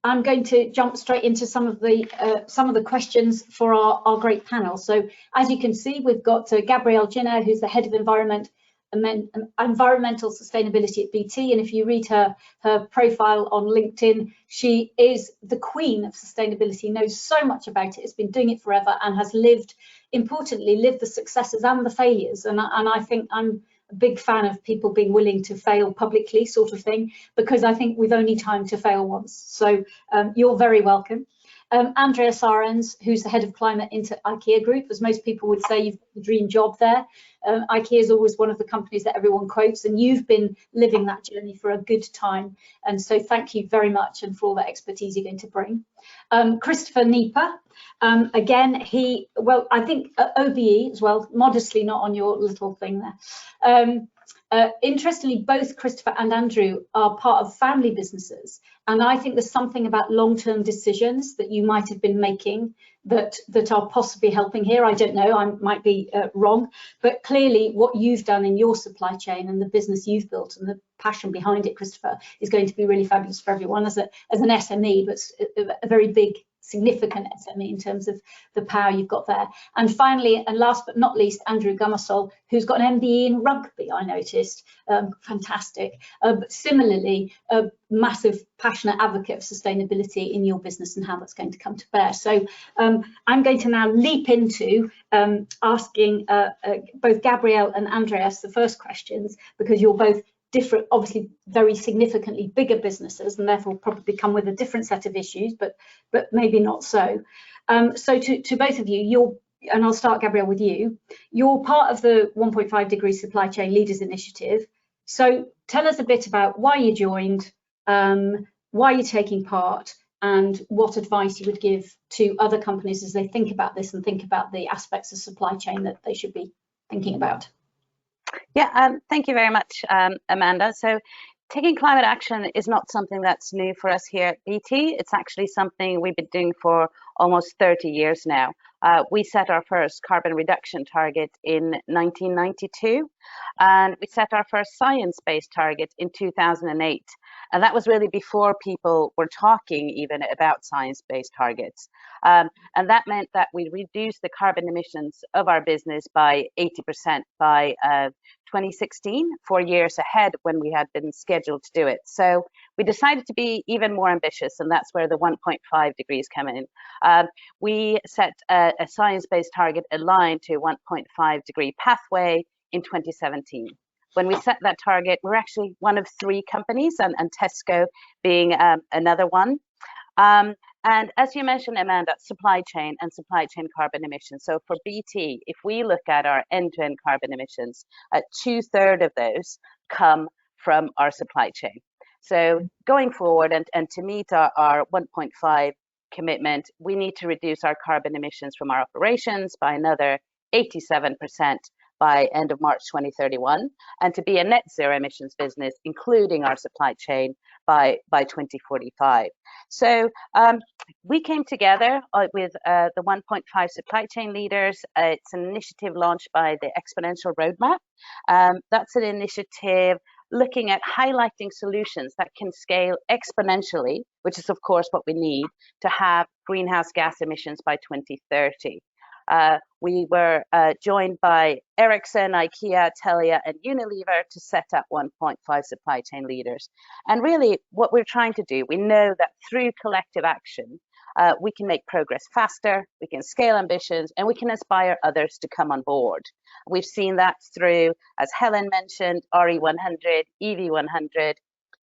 I'm going to jump straight into some of the questions for our great panel. So as you can see, we've got Gabrielle Jenner, who's the head of environmental sustainability at BT, and if you read her profile on LinkedIn, she is the queen of sustainability, knows so much about it, has been doing it forever, and has importantly lived the successes and the failures. And I think I'm a big fan of people being willing to fail publicly, sort of thing, because I think we've only time to fail once. So you're very welcome. Andrea Sarens, who's the head of climate into IKEA Group. As most people would say, you've got the dream job there. IKEA is always one of the companies that everyone quotes, and you've been living that journey for a good time. And so thank you very much, and for all that expertise you're going to bring. Christopher Nieper, again, I think OBE as well, modestly not on your little thing there. Interestingly, both Christopher and Andrew are part of family businesses, and I think there's something about long-term decisions that you might have been making that are possibly helping here. I don't know, I might be wrong, but clearly what you've done in your supply chain and the business you've built and the passion behind it, Christopher, is going to be really fabulous for everyone as an SME, but a very big, significant SME in terms of the power you've got there. And finally, and last but not least, Andrew Gumasol, who's got an MBE in rugby, I noticed, fantastic. But similarly, a massive, passionate advocate of sustainability in your business and how that's going to come to bear. So I'm going to now leap into asking both Gabrielle and Andreas the first questions, because you're both different, obviously very significantly bigger businesses, and therefore probably come with a different set of issues, but maybe not so. So to both of you, and I'll start, Gabrielle, with you. You're part of the 1.5 Degree Supply Chain Leaders Initiative. So tell us a bit about why you joined, why you're taking part, and what advice you would give to other companies as they think about this and think about the aspects of supply chain that they should be thinking about. Yeah, thank you very much, Amanda. So taking climate action is not something that's new for us here at BT. It's actually something we've been doing for almost 30 years now. We set our first carbon reduction target in 1992, and we set our first science-based target in 2008. And that was really before people were talking even about science-based targets. And that meant that we reduced the carbon emissions of our business by 80% by 2016, 4 years ahead when we had been scheduled to do it. So we decided to be even more ambitious, and that's where the 1.5 degrees come in. We set a science-based target aligned to 1.5 degree pathway in 2017. When we set that target, we're actually one of 3 companies, and Tesco being another one. And as you mentioned, Amanda, supply chain and supply chain carbon emissions. So for BT, if we look at our end-to-end carbon emissions, 2/3 of those come from our supply chain. So going forward, and to meet our 1.5 commitment, we need to reduce our carbon emissions from our operations by another 87% by end of March 2031, and to be a net zero emissions business, including our supply chain, by 2045. So we came together with the 1.5 supply chain leaders. It's an initiative launched by the Exponential Roadmap. That's an initiative looking at highlighting solutions that can scale exponentially, which is of course what we need to have greenhouse gas emissions by 2030. We were joined by Ericsson, IKEA, Telia, and Unilever to set up 1.5 supply chain leaders. And really what we're trying to do, we know that through collective action, we can make progress faster, we can scale ambitions, and we can inspire others to come on board. We've seen that through, as Helen mentioned, RE100, EV100,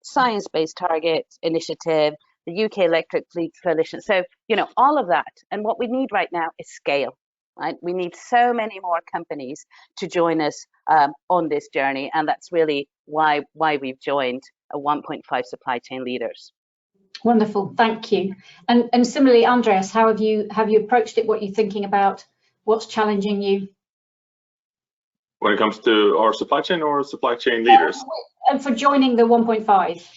Science-Based Targets Initiative, the UK Electric Fleet Coalition. So, you know, all of that. And what we need right now is scale. Right? We need so many more companies to join us on this journey, and that's really why we've joined a 1.5 supply chain leaders. Wonderful, thank you. And similarly, Andreas, how have you approached it? What are you thinking about? What's challenging you? When it comes to our supply chain or supply chain leaders? And for joining the 1.5.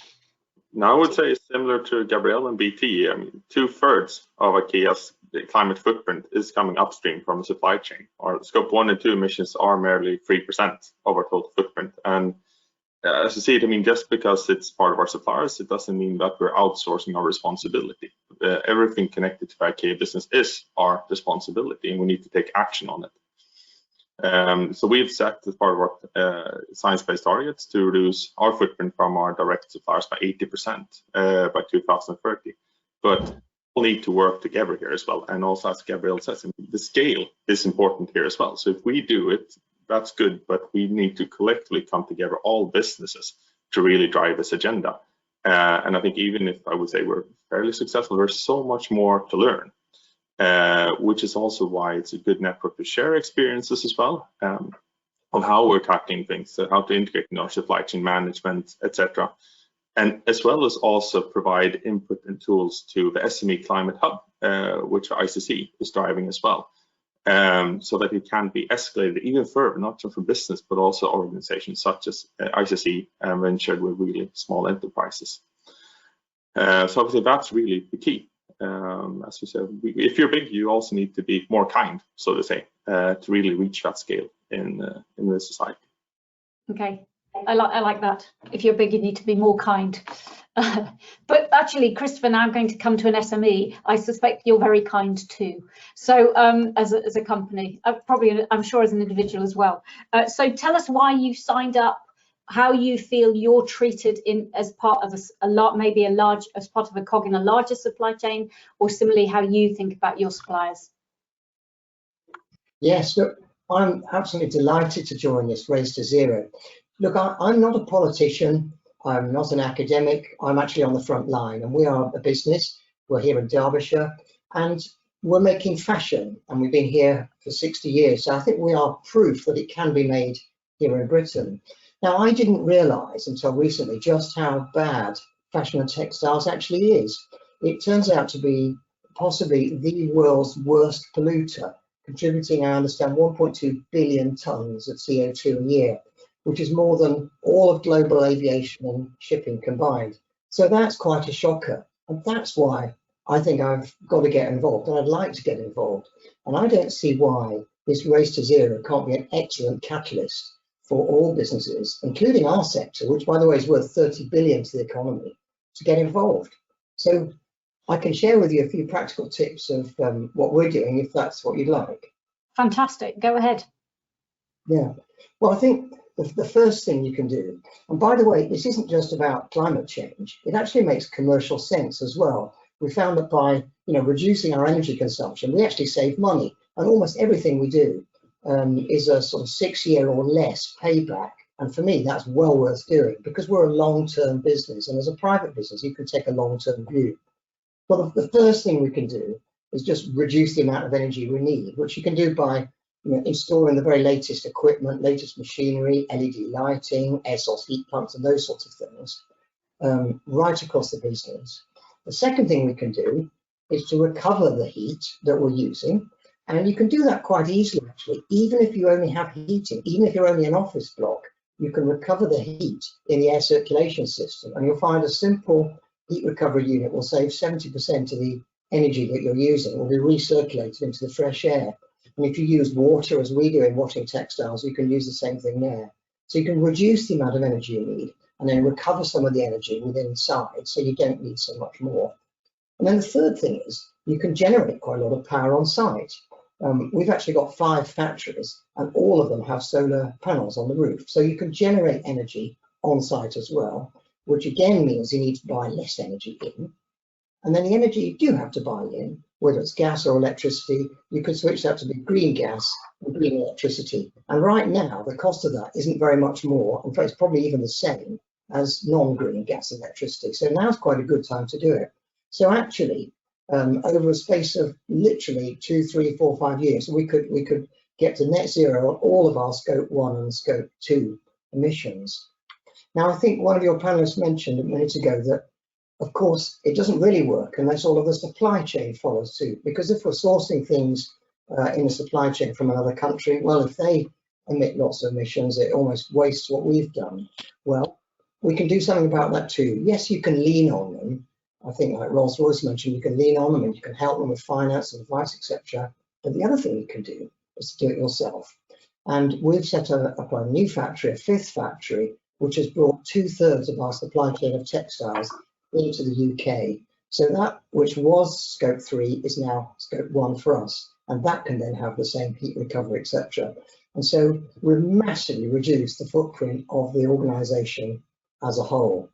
Now I would say similar to Gabrielle and BT. I mean, 2/3 of IKEA's climate footprint is coming upstream from the supply chain. Our scope 1 and 2 emissions are merely 3% of our total footprint. And as you see it, I mean, just because it's part of our suppliers, it doesn't mean that we're outsourcing our responsibility. Everything connected to our IKEA business is our responsibility, and we need to take action on it. So we've set as part of our science-based targets to reduce our footprint from our direct suppliers by 80% by 2030. But we'll need to work together here as well. And also, as Gabrielle says, the scale is important here as well. So if we do it, that's good, but we need to collectively come together, all businesses, to really drive this agenda. And I think even if I would say we're fairly successful, there's so much more to learn, which is also why it's a good network to share experiences as well, of how we're tackling things, how to integrate, you know, supply chain management, etc. And as well as also provide input and tools to the SME Climate Hub, which ICC is driving as well. so that it can be escalated even further, not just for business, but also organizations such as Hsbc ventured with really small enterprises. So obviously that's really the key. As you said, if you're big, you also need to be more kind, so to say, to really reach that scale in the society. Okay, I like that. If you're big, you need to be more kind. But actually, Christopher, now I'm going to come to an SME. I suspect you're very kind too. So as a company, probably I'm sure as an individual as well. So tell us why you signed up, how you feel you're treated as part of as part of a cog in a larger supply chain, or similarly how you think about your suppliers. Yes, look, I'm absolutely delighted to join this Race to Zero. Look, I'm not a politician, I'm not an academic, I'm actually on the front line, and we are a business. We're here in Derbyshire and we're making fashion, and we've been here for 60 years. So I think we are proof that it can be made here in Britain. Now, I didn't realise until recently just how bad fashion and textiles actually is. It turns out to be possibly the world's worst polluter, contributing, I understand, 1.2 billion tonnes of CO2 a year, which is more than all of global aviation and shipping combined. So that's quite a shocker. And that's why I think I've got to get involved, and I'd like to get involved. And I don't see why this Race to Zero can't be an excellent catalyst for all businesses, including our sector, which by the way is worth 30 billion to the economy, to get involved. So I can share with you a few practical tips of what we're doing, if that's what you'd like. Fantastic, go ahead. Yeah, well, I think the first thing you can do, and by the way, this isn't just about climate change, it actually makes commercial sense as well. We found that by reducing our energy consumption, we actually save money, and almost everything we do is a sort of 6-year or less payback. And for me, that's well worth doing because we're a long-term business, and as a private business, you can take a long-term view. Well, the first thing we can do is just reduce the amount of energy we need, which you can do by installing the very latest equipment, latest machinery, LED lighting, air source heat pumps, and those sorts of things right across the business. The second thing we can do is to recover the heat that we're using. And you can do that quite easily, actually. Even if you only have heating, even if you're only an office block, you can recover the heat in the air circulation system. And you'll find a simple heat recovery unit will save 70% of the energy that you're using, will be recirculated into the fresh air. And if you use water, as we do in washing textiles, you can use the same thing there. So you can reduce the amount of energy you need and then recover some of the energy within inside, so you don't need so much more. And then the third thing is you can generate quite a lot of power on site. We've actually got 5 factories and all of them have solar panels on the roof. So you can generate energy on site as well, which again means you need to buy less energy in. And then the energy you do have to buy in, whether it's gas or electricity, you can switch that to be green gas and green electricity. And right now, the cost of that isn't very much more. In fact, it's probably even the same as non-green gas and electricity. So now's quite a good time to do it. So actually, over a space of literally 2, 3, 4, 5 years, we could get to net zero on all of our scope 1 and scope 2 emissions. Now, I think one of your panelists mentioned a minute ago that, of course, it doesn't really work unless all of the supply chain follows suit. Because if we're sourcing things in the supply chain from another country, well, if they emit lots of emissions, it almost wastes what we've done. Well, we can do something about that too. Yes, you can lean on them. I think, like Rolls-Royce mentioned, you can lean on them and you can help them with finance and advice, etc. But the other thing you can do is to do it yourself. And we've set up a new factory, a 5th factory, which has brought 2/3 of our supply chain of textiles into the UK. So that which was scope 3 is now scope 1 for us. And that can then have the same heat recovery, etc. And so we've massively reduced the footprint of the organisation as a whole.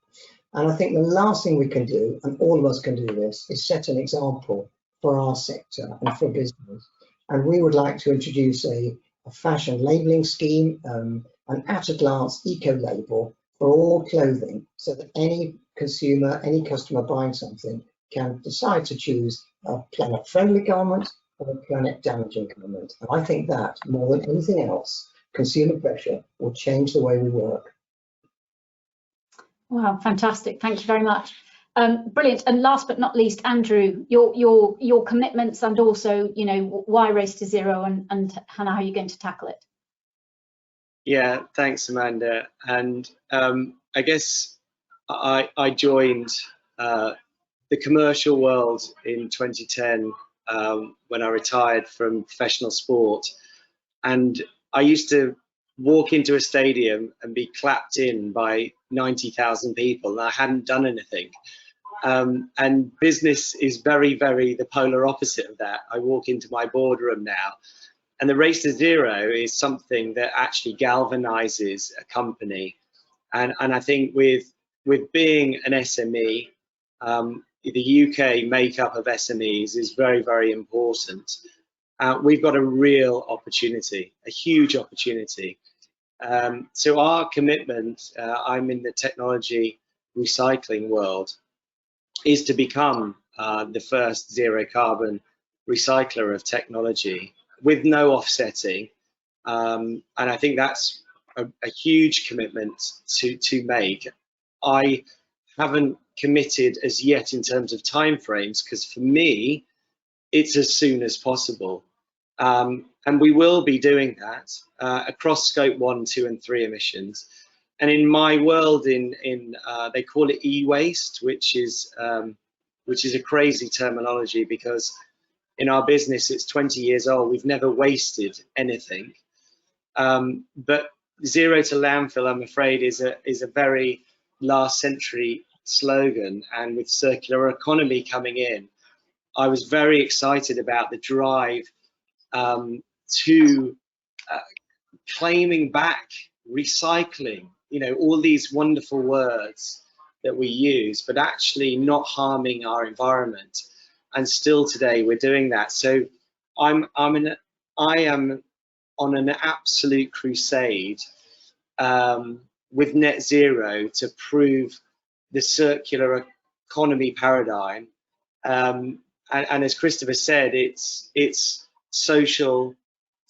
And I think the last thing we can do, and all of us can do this, is set an example for our sector and for business. And we would like to introduce a fashion labelling scheme, an at-a-glance eco-label for all clothing, so that any consumer, any customer buying something can decide to choose a planet-friendly garment or a planet-damaging garment. And I think that, more than anything else, consumer pressure will change the way we work. Wow, fantastic. Thank you very much. Brilliant. And last but not least, Andrew, your commitments and also, you know, why Race to Zero and how you're going to tackle it. Yeah, thanks, Amanda. And I guess I joined the commercial world in 2010 when I retired from professional sport. And I used to walk into a stadium and be clapped in by 90,000 people, and I hadn't done anything. And business is very, very the polar opposite of that. I walk into my boardroom now, and the Race to Zero is something that actually galvanizes a company. And I think with being an SME, the UK makeup of SMEs is very, very important. We've got a real opportunity, a huge opportunity. So our commitment, I'm in the technology recycling world, is to become the first zero carbon recycler of technology with no offsetting. And I think that's a huge commitment to make. I haven't committed as yet in terms of timeframes, because for me, it's as soon as possible. And we will be doing that across scope 1, 2, and 3 emissions. And in my world, they call it e-waste, which is a crazy terminology, because in our business it's 20 years old. We've never wasted anything. But zero to landfill, I'm afraid, is a very last century slogan. And with circular economy coming in, I was very excited about the drive to claiming back, recycling, you know, all these wonderful words that we use, but actually not harming our environment. And still today we're doing that. So I am on an absolute crusade with net zero to prove the circular economy paradigm. And as Christopher said, it's social.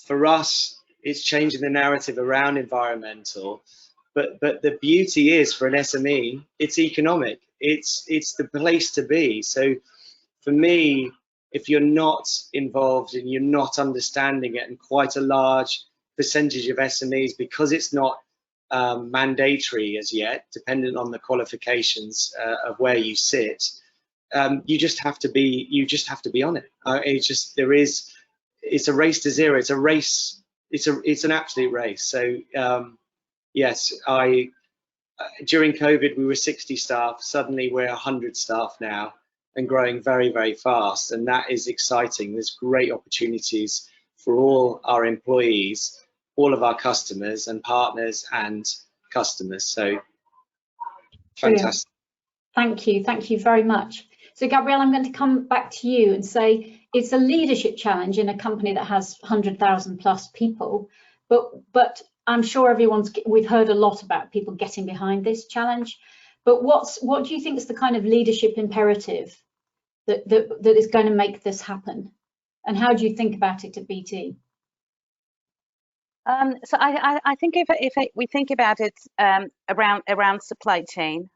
For us, it's changing the narrative around environmental, but the beauty is, for an SME, it's economic. It's the place to be. So for me, if you're not involved and you're not understanding it, and quite a large percentage of SMEs, because it's not mandatory as yet, dependent on the qualifications of where you sit, you just have to be on it. It's a race to zero. It's a race. It's an absolute race. So yes, during COVID we were 60 staff. Suddenly we're 100 staff now, and growing very, very fast. And that is exciting. There's great opportunities for all our employees, all of our customers and partners and customers. So fantastic. Thank you very much. So Gabrielle, I'm going to come back to you and say it's a leadership challenge in a company that has 100,000 plus people, but I'm sure we've heard a lot about people getting behind this challenge. But what do you think is the kind of leadership imperative that is going to make this happen? And how do you think about it at BT? So I think if we think about it around supply chain,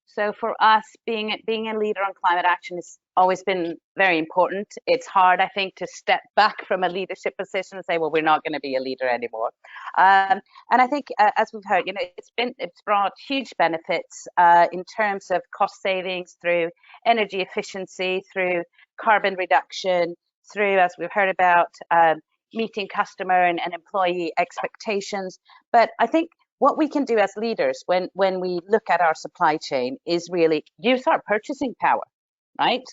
so for us, being a leader on climate action has always been very important. It's hard, I think, to step back from a leadership position and say, well, we're not going to be a leader anymore. And I think, as we've heard, you know, it's brought huge benefits in terms of cost savings through energy efficiency, through carbon reduction, through, as we've heard about, meeting customer and employee expectations. But I think what we can do as leaders when we look at our supply chain is really use our purchasing power, right?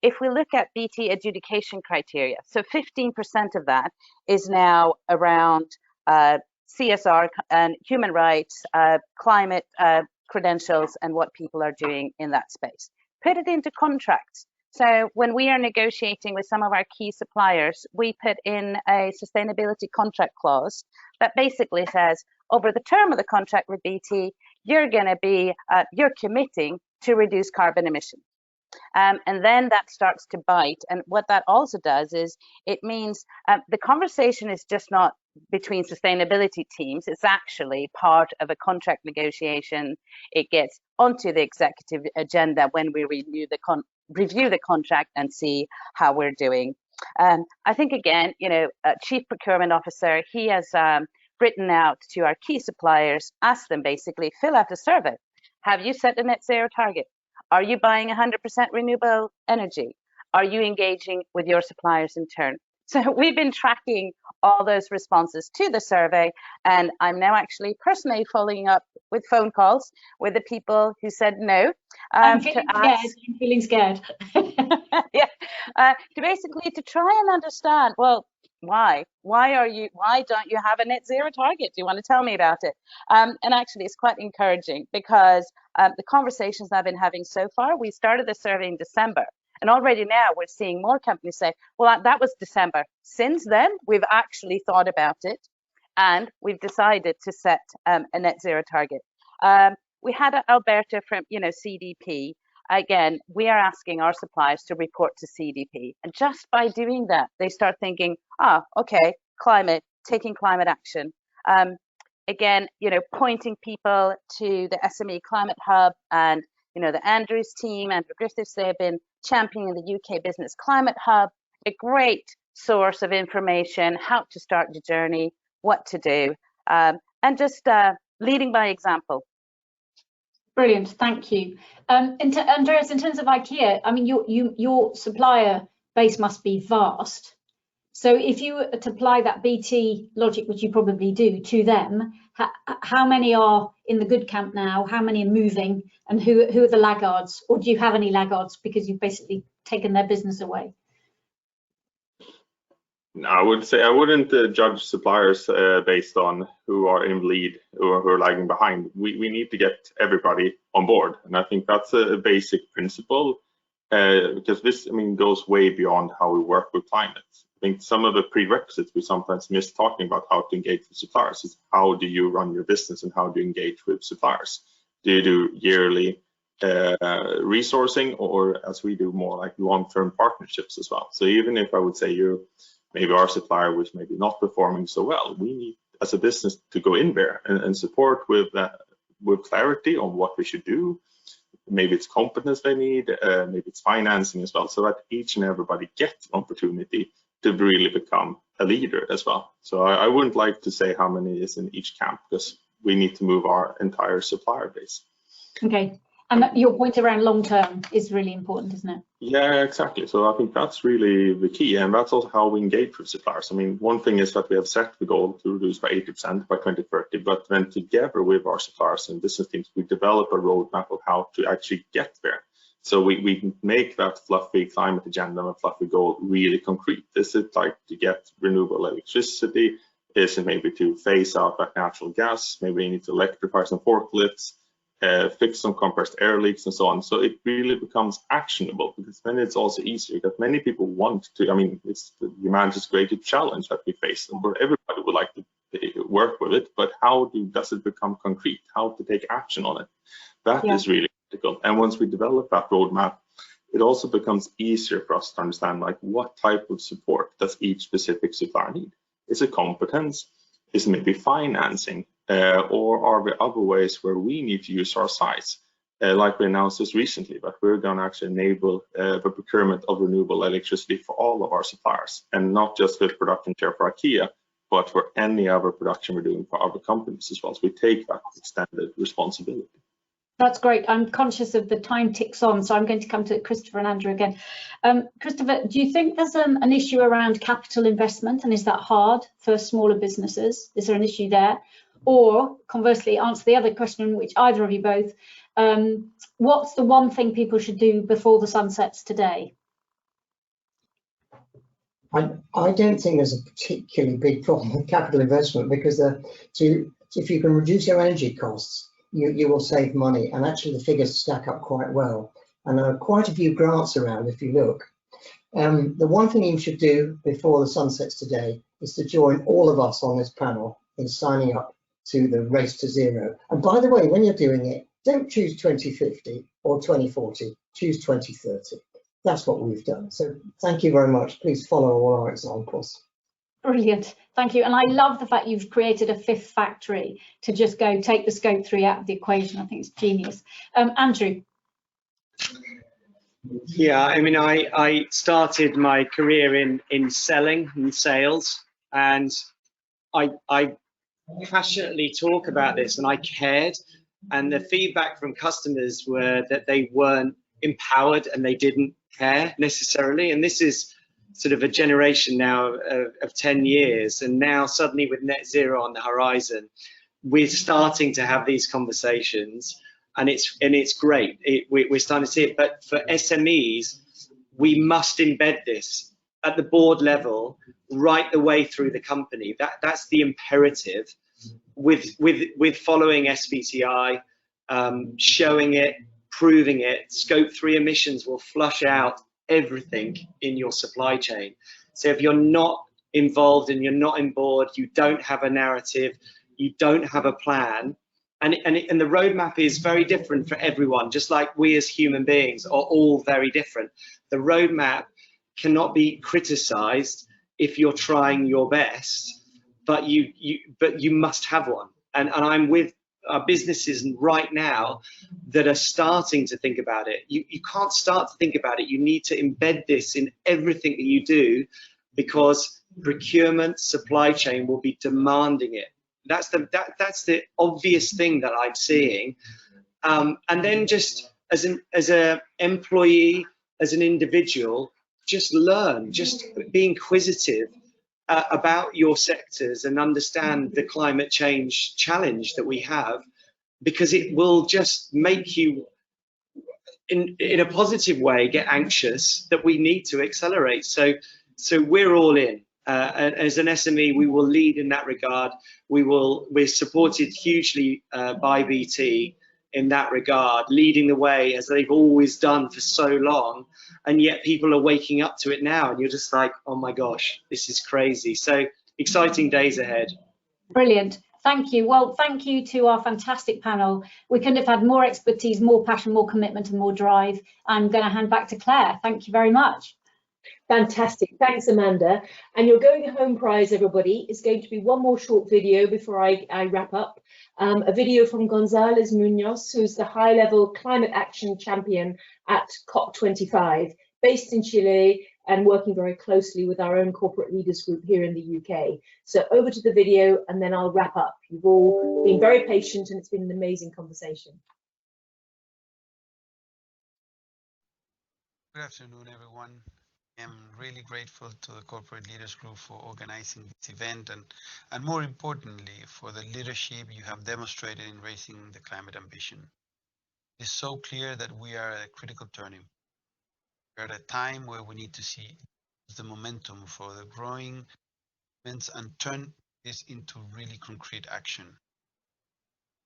If we look at BT adjudication criteria, so 15% of that is now around CSR and human rights, climate credentials, and what people are doing in that space. Put it into contracts. So when we are negotiating with some of our key suppliers, we put in a sustainability contract clause that basically says, over the term of the contract with BT, you're committing to reduce carbon emissions. And then that starts to bite. And what that also does is it means the conversation is just not between sustainability teams. It's actually part of a contract negotiation. It gets onto the executive agenda when we review the contract and see how we're doing. I think, again, you know, Chief Procurement Officer, he has written out to our key suppliers, asked them basically, fill out a survey. Have you set a net zero target? Are you buying 100% renewable energy? Are you engaging with your suppliers in turn? So we've been tracking all those responses to the survey, and I'm now actually personally following up with phone calls with the people who said no. I'm feeling scared. Yeah, to basically to try and understand, well, why don't you have a net zero target? Do you want to tell me about it? And actually it's quite encouraging, because the conversations I've been having so far, we started the survey in December, and already now we're seeing more companies say, well, that was December. Since then, we've actually thought about it, and we've decided to set a net zero target. We had Alberto from, you know, CDP. Again, we are asking our suppliers to report to CDP, and just by doing that, they start thinking, okay, taking climate action. Again, you know, pointing people to the SME Climate Hub, and you know, the Andrews team, Andrew Griffiths, they've been championing the UK Business Climate Hub, a great source of information, how to start your journey, what to do, and just leading by example. Brilliant, thank you. Andreas, in terms of IKEA, I mean, your supplier base must be vast. So if you were to apply that BT logic, which you probably do, to them, how many are in the good camp now? How many are moving? And who are the laggards? Or do you have any laggards because you've basically taken their business away? I would say I wouldn't judge suppliers based on who are in lead or who are lagging behind. We need to get everybody on board, and I think that's a basic principle, because this, I mean, goes way beyond how we work with climate. I think some of the prerequisites we sometimes miss talking about how to engage with suppliers is how do you run your business and how do you engage with suppliers? Do you do yearly resourcing, or as we do, more like long-term partnerships as well? So even if I would say you maybe our supplier was maybe not performing so well, we need as a business to go in there and support with clarity on what we should do. Maybe it's competence they need, maybe it's financing as well, so that each and everybody gets an opportunity to really become a leader as well. So I wouldn't like to say how many is in each camp, because we need to move our entire supplier base. Okay, and your point around long term is really important, isn't it? Yeah, exactly. So I think that's really the key, and that's also how we engage with suppliers. I mean, one thing is that we have set the goal to reduce by 80% by 2030, but then together with our suppliers and business teams, we develop a roadmap of how to actually get there. So we make that fluffy climate agenda and fluffy goal really concrete. Is it like to get renewable electricity? Is it maybe to phase out that natural gas? Maybe we need to electrify some forklifts, fix some compressed air leaks and so on. So it really becomes actionable, because then it's also easier, because many people want to, I mean, it's the humanity's greatest challenge that we face, and where everybody would like to work with it, but how does it become concrete? How to take action on it? That is really critical. And once we develop that roadmap, it also becomes easier for us to understand, like, what type of support does each specific supplier need? Is it competence? Is it maybe financing? Or are there other ways where we need to use our size? Like we announced this recently, but we're going to actually enable the procurement of renewable electricity for all of our suppliers, and not just with production share for IKEA, but for any other production we're doing for other companies as well. So we take that extended responsibility. That's great. I'm conscious of the time ticks on, so I'm going to come to Christopher and Andrew again. Christopher, do you think there's an issue around capital investment, and is that hard for smaller businesses? Is there an issue there? Or conversely, answer the other question, which either of you both, what's the one thing people should do before the sun sets today? I don't think there's a particularly big problem with capital investment, because if you can reduce your energy costs, you will save money, and actually the figures stack up quite well. And there are quite a few grants around if you look. The one thing you should do before the sun sets today is to join all of us on this panel in signing up to the Race to Zero. And by the way, when you're doing it, don't choose 2050 or 2040, choose 2030. That's what we've done. So thank you very much. Please follow all our examples. Brilliant, thank you. And I love the fact you've created a fifth factory to just go take the scope 3 out of the equation. I think it's genius. Andrew. Yeah, I mean, I started my career in selling and sales, and I passionately talk about this, and I cared, and the feedback from customers were that they weren't empowered and they didn't care necessarily. And this is sort of a generation now of 10 years, and now suddenly with net zero on the horizon, we're starting to have these conversations, and it's great. We're starting to see it. But for SMEs, we must embed this at the board level right the way through the company. That's the imperative. With following SBTI, showing it, proving it. Scope 3 emissions will flush out everything in your supply chain. So if you're not involved and you're not on board, you don't have a narrative, you don't have a plan, and the roadmap is very different for everyone, just like we as human beings are all very different. The roadmap cannot be criticized if you're trying your best, but you must have one. And I'm with businesses right now that are starting to think about it. You can't start to think about it. You need to embed this in everything that you do, because procurement, supply chain will be demanding it. That's the obvious thing that I'm seeing. And then just as an employee, as an individual, just learn, just be inquisitive about your sectors and understand the climate change challenge that we have, because it will just make you, in a positive way, get anxious that we need to accelerate. So we're all in. And as an SME, we will lead in that regard. We're supported hugely by BT in that regard, leading the way as they've always done for so long. And yet people are waking up to it now, and you're just like, oh my gosh, this is crazy. So exciting days ahead. Brilliant. Thank you. Well, thank you to our fantastic panel. We couldn't have had more expertise, more passion, more commitment, and more drive. I'm going to hand back to Claire. Thank you very much. Fantastic. Thanks, Amanda. And your going home prize, everybody, is going to be one more short video before I wrap up. A video from Gonzalo Muñoz, who's the high-level climate action champion at COP25, based in Chile and working very closely with our own corporate leaders group here in the UK. So over to the video, and then I'll wrap up. You've all been very patient, and it's been an amazing conversation. Good afternoon, everyone. I'm really grateful to the Corporate Leaders Group for organizing this event, and more importantly, for the leadership you have demonstrated in raising the climate ambition. It's so clear that we are at a critical turning. We're at a time where we need to see the momentum for the growing events and turn this into really concrete action.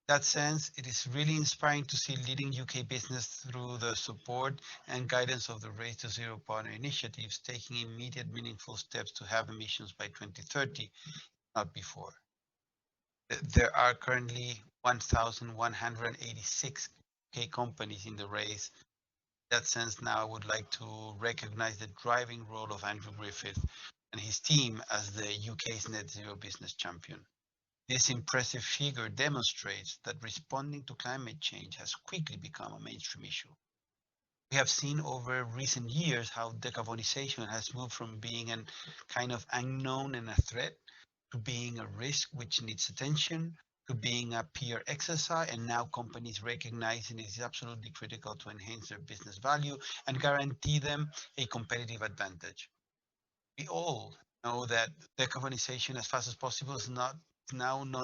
In that sense, it is really inspiring to see leading UK business through the support and guidance of the Race to Zero partner initiatives taking immediate meaningful steps to have emissions by 2030, not before. There are currently 1,186 UK companies in the race. In that sense, now I would like to recognize the driving role of Andrew Griffith and his team as the UK's net zero business champion. This impressive figure demonstrates that responding to climate change has quickly become a mainstream issue. We have seen over recent years how decarbonization has moved from being a kind of unknown and a threat to being a risk which needs attention, to being a peer exercise, and now companies recognizing it is absolutely critical to enhance their business value and guarantee them a competitive advantage. We all know that decarbonization as fast as possible is not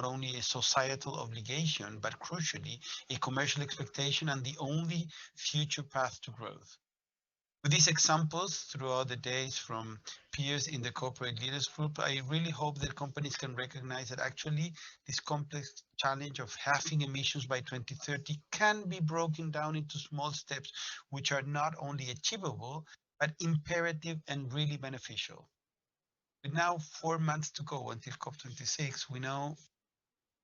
only a societal obligation, but crucially a commercial expectation and the only future path to growth. With these examples throughout the days from peers in the Corporate Leaders Group, I really hope that companies can recognize that actually this complex challenge of halving emissions by 2030 can be broken down into small steps which are not only achievable, but imperative and really beneficial. With now 4 months to go until COP26, we know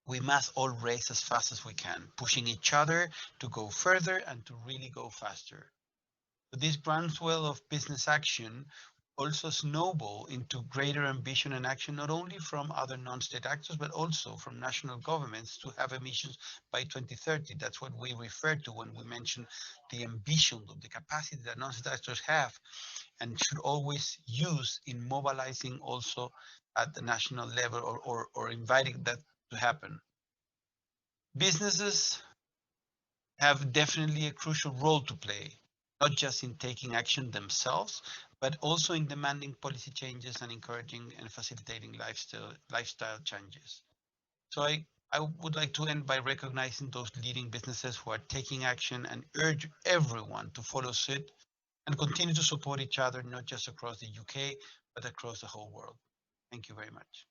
we must all race as fast as we can, pushing each other to go further and to really go faster. With this groundswell of business action, also snowball into greater ambition and action, not only from other non-state actors, but also from national governments to have emissions by 2030. That's what we refer to when we mention the ambition of the capacity that non-state actors have and should always use in mobilizing also at the national level or inviting that to happen. Businesses have definitely a crucial role to play, not just in taking action themselves, but also in demanding policy changes and encouraging and facilitating lifestyle changes. So I would like to end by recognizing those leading businesses who are taking action and urge everyone to follow suit and continue to support each other, not just across the UK, but across the whole world. Thank you very much.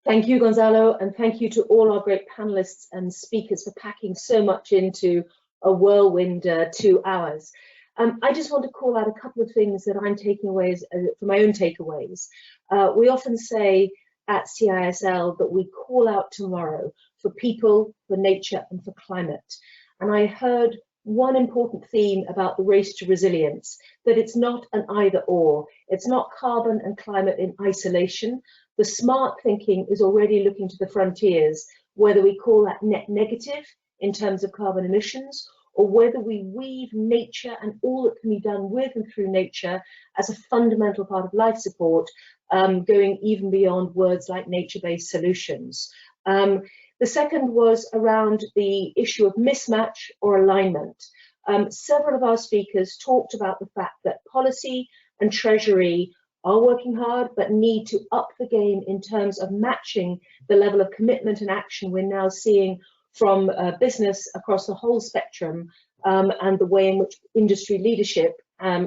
Thank you, Gonzalo, and thank you to all our great panelists and speakers for packing so much into a whirlwind 2 hours. I just want to call out a couple of things that I'm taking away for my own takeaways. We often say at CISL that we call out tomorrow for people, for nature, and for climate. And I heard one important theme about the race to resilience, that it's not an either or. It's not carbon and climate in isolation. The smart thinking is already looking to the frontiers, whether we call that net negative in terms of carbon emissions, or whether we weave nature and all that can be done with and through nature as a fundamental part of life support, going even beyond words like nature-based solutions. The second was around the issue of mismatch or alignment. Several of our speakers talked about the fact that policy and treasury are working hard, but need to up the game in terms of matching the level of commitment and action we're now seeing from business across the whole spectrum, and the way in which industry leadership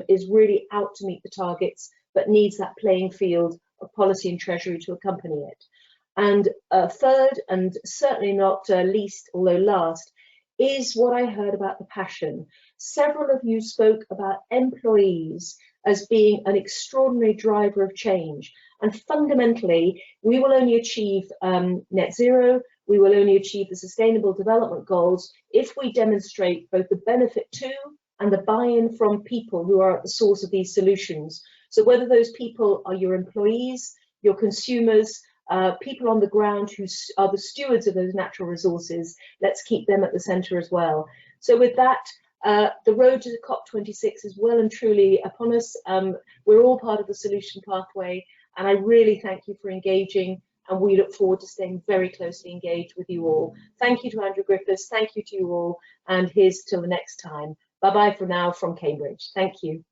is really out to meet the targets, but needs that playing field of policy and treasury to accompany it. And third, and certainly not least, although last, is what I heard about the passion. Several of you spoke about employees as being an extraordinary driver of change. And fundamentally, we will only achieve net zero, we will only achieve the Sustainable Development Goals if we demonstrate both the benefit to and the buy-in from people who are at the source of these solutions. So whether those people are your employees, your consumers, people on the ground who are the stewards of those natural resources, let's keep them at the centre as well. So with that, the road to COP26 is well and truly upon us. We're all part of the solution pathway, and I really thank you for engaging, and we look forward to staying very closely engaged with you all. Thank you to Andrew Griffiths, thank you to you all, and here's till the next time. Bye-bye for now from Cambridge. Thank you.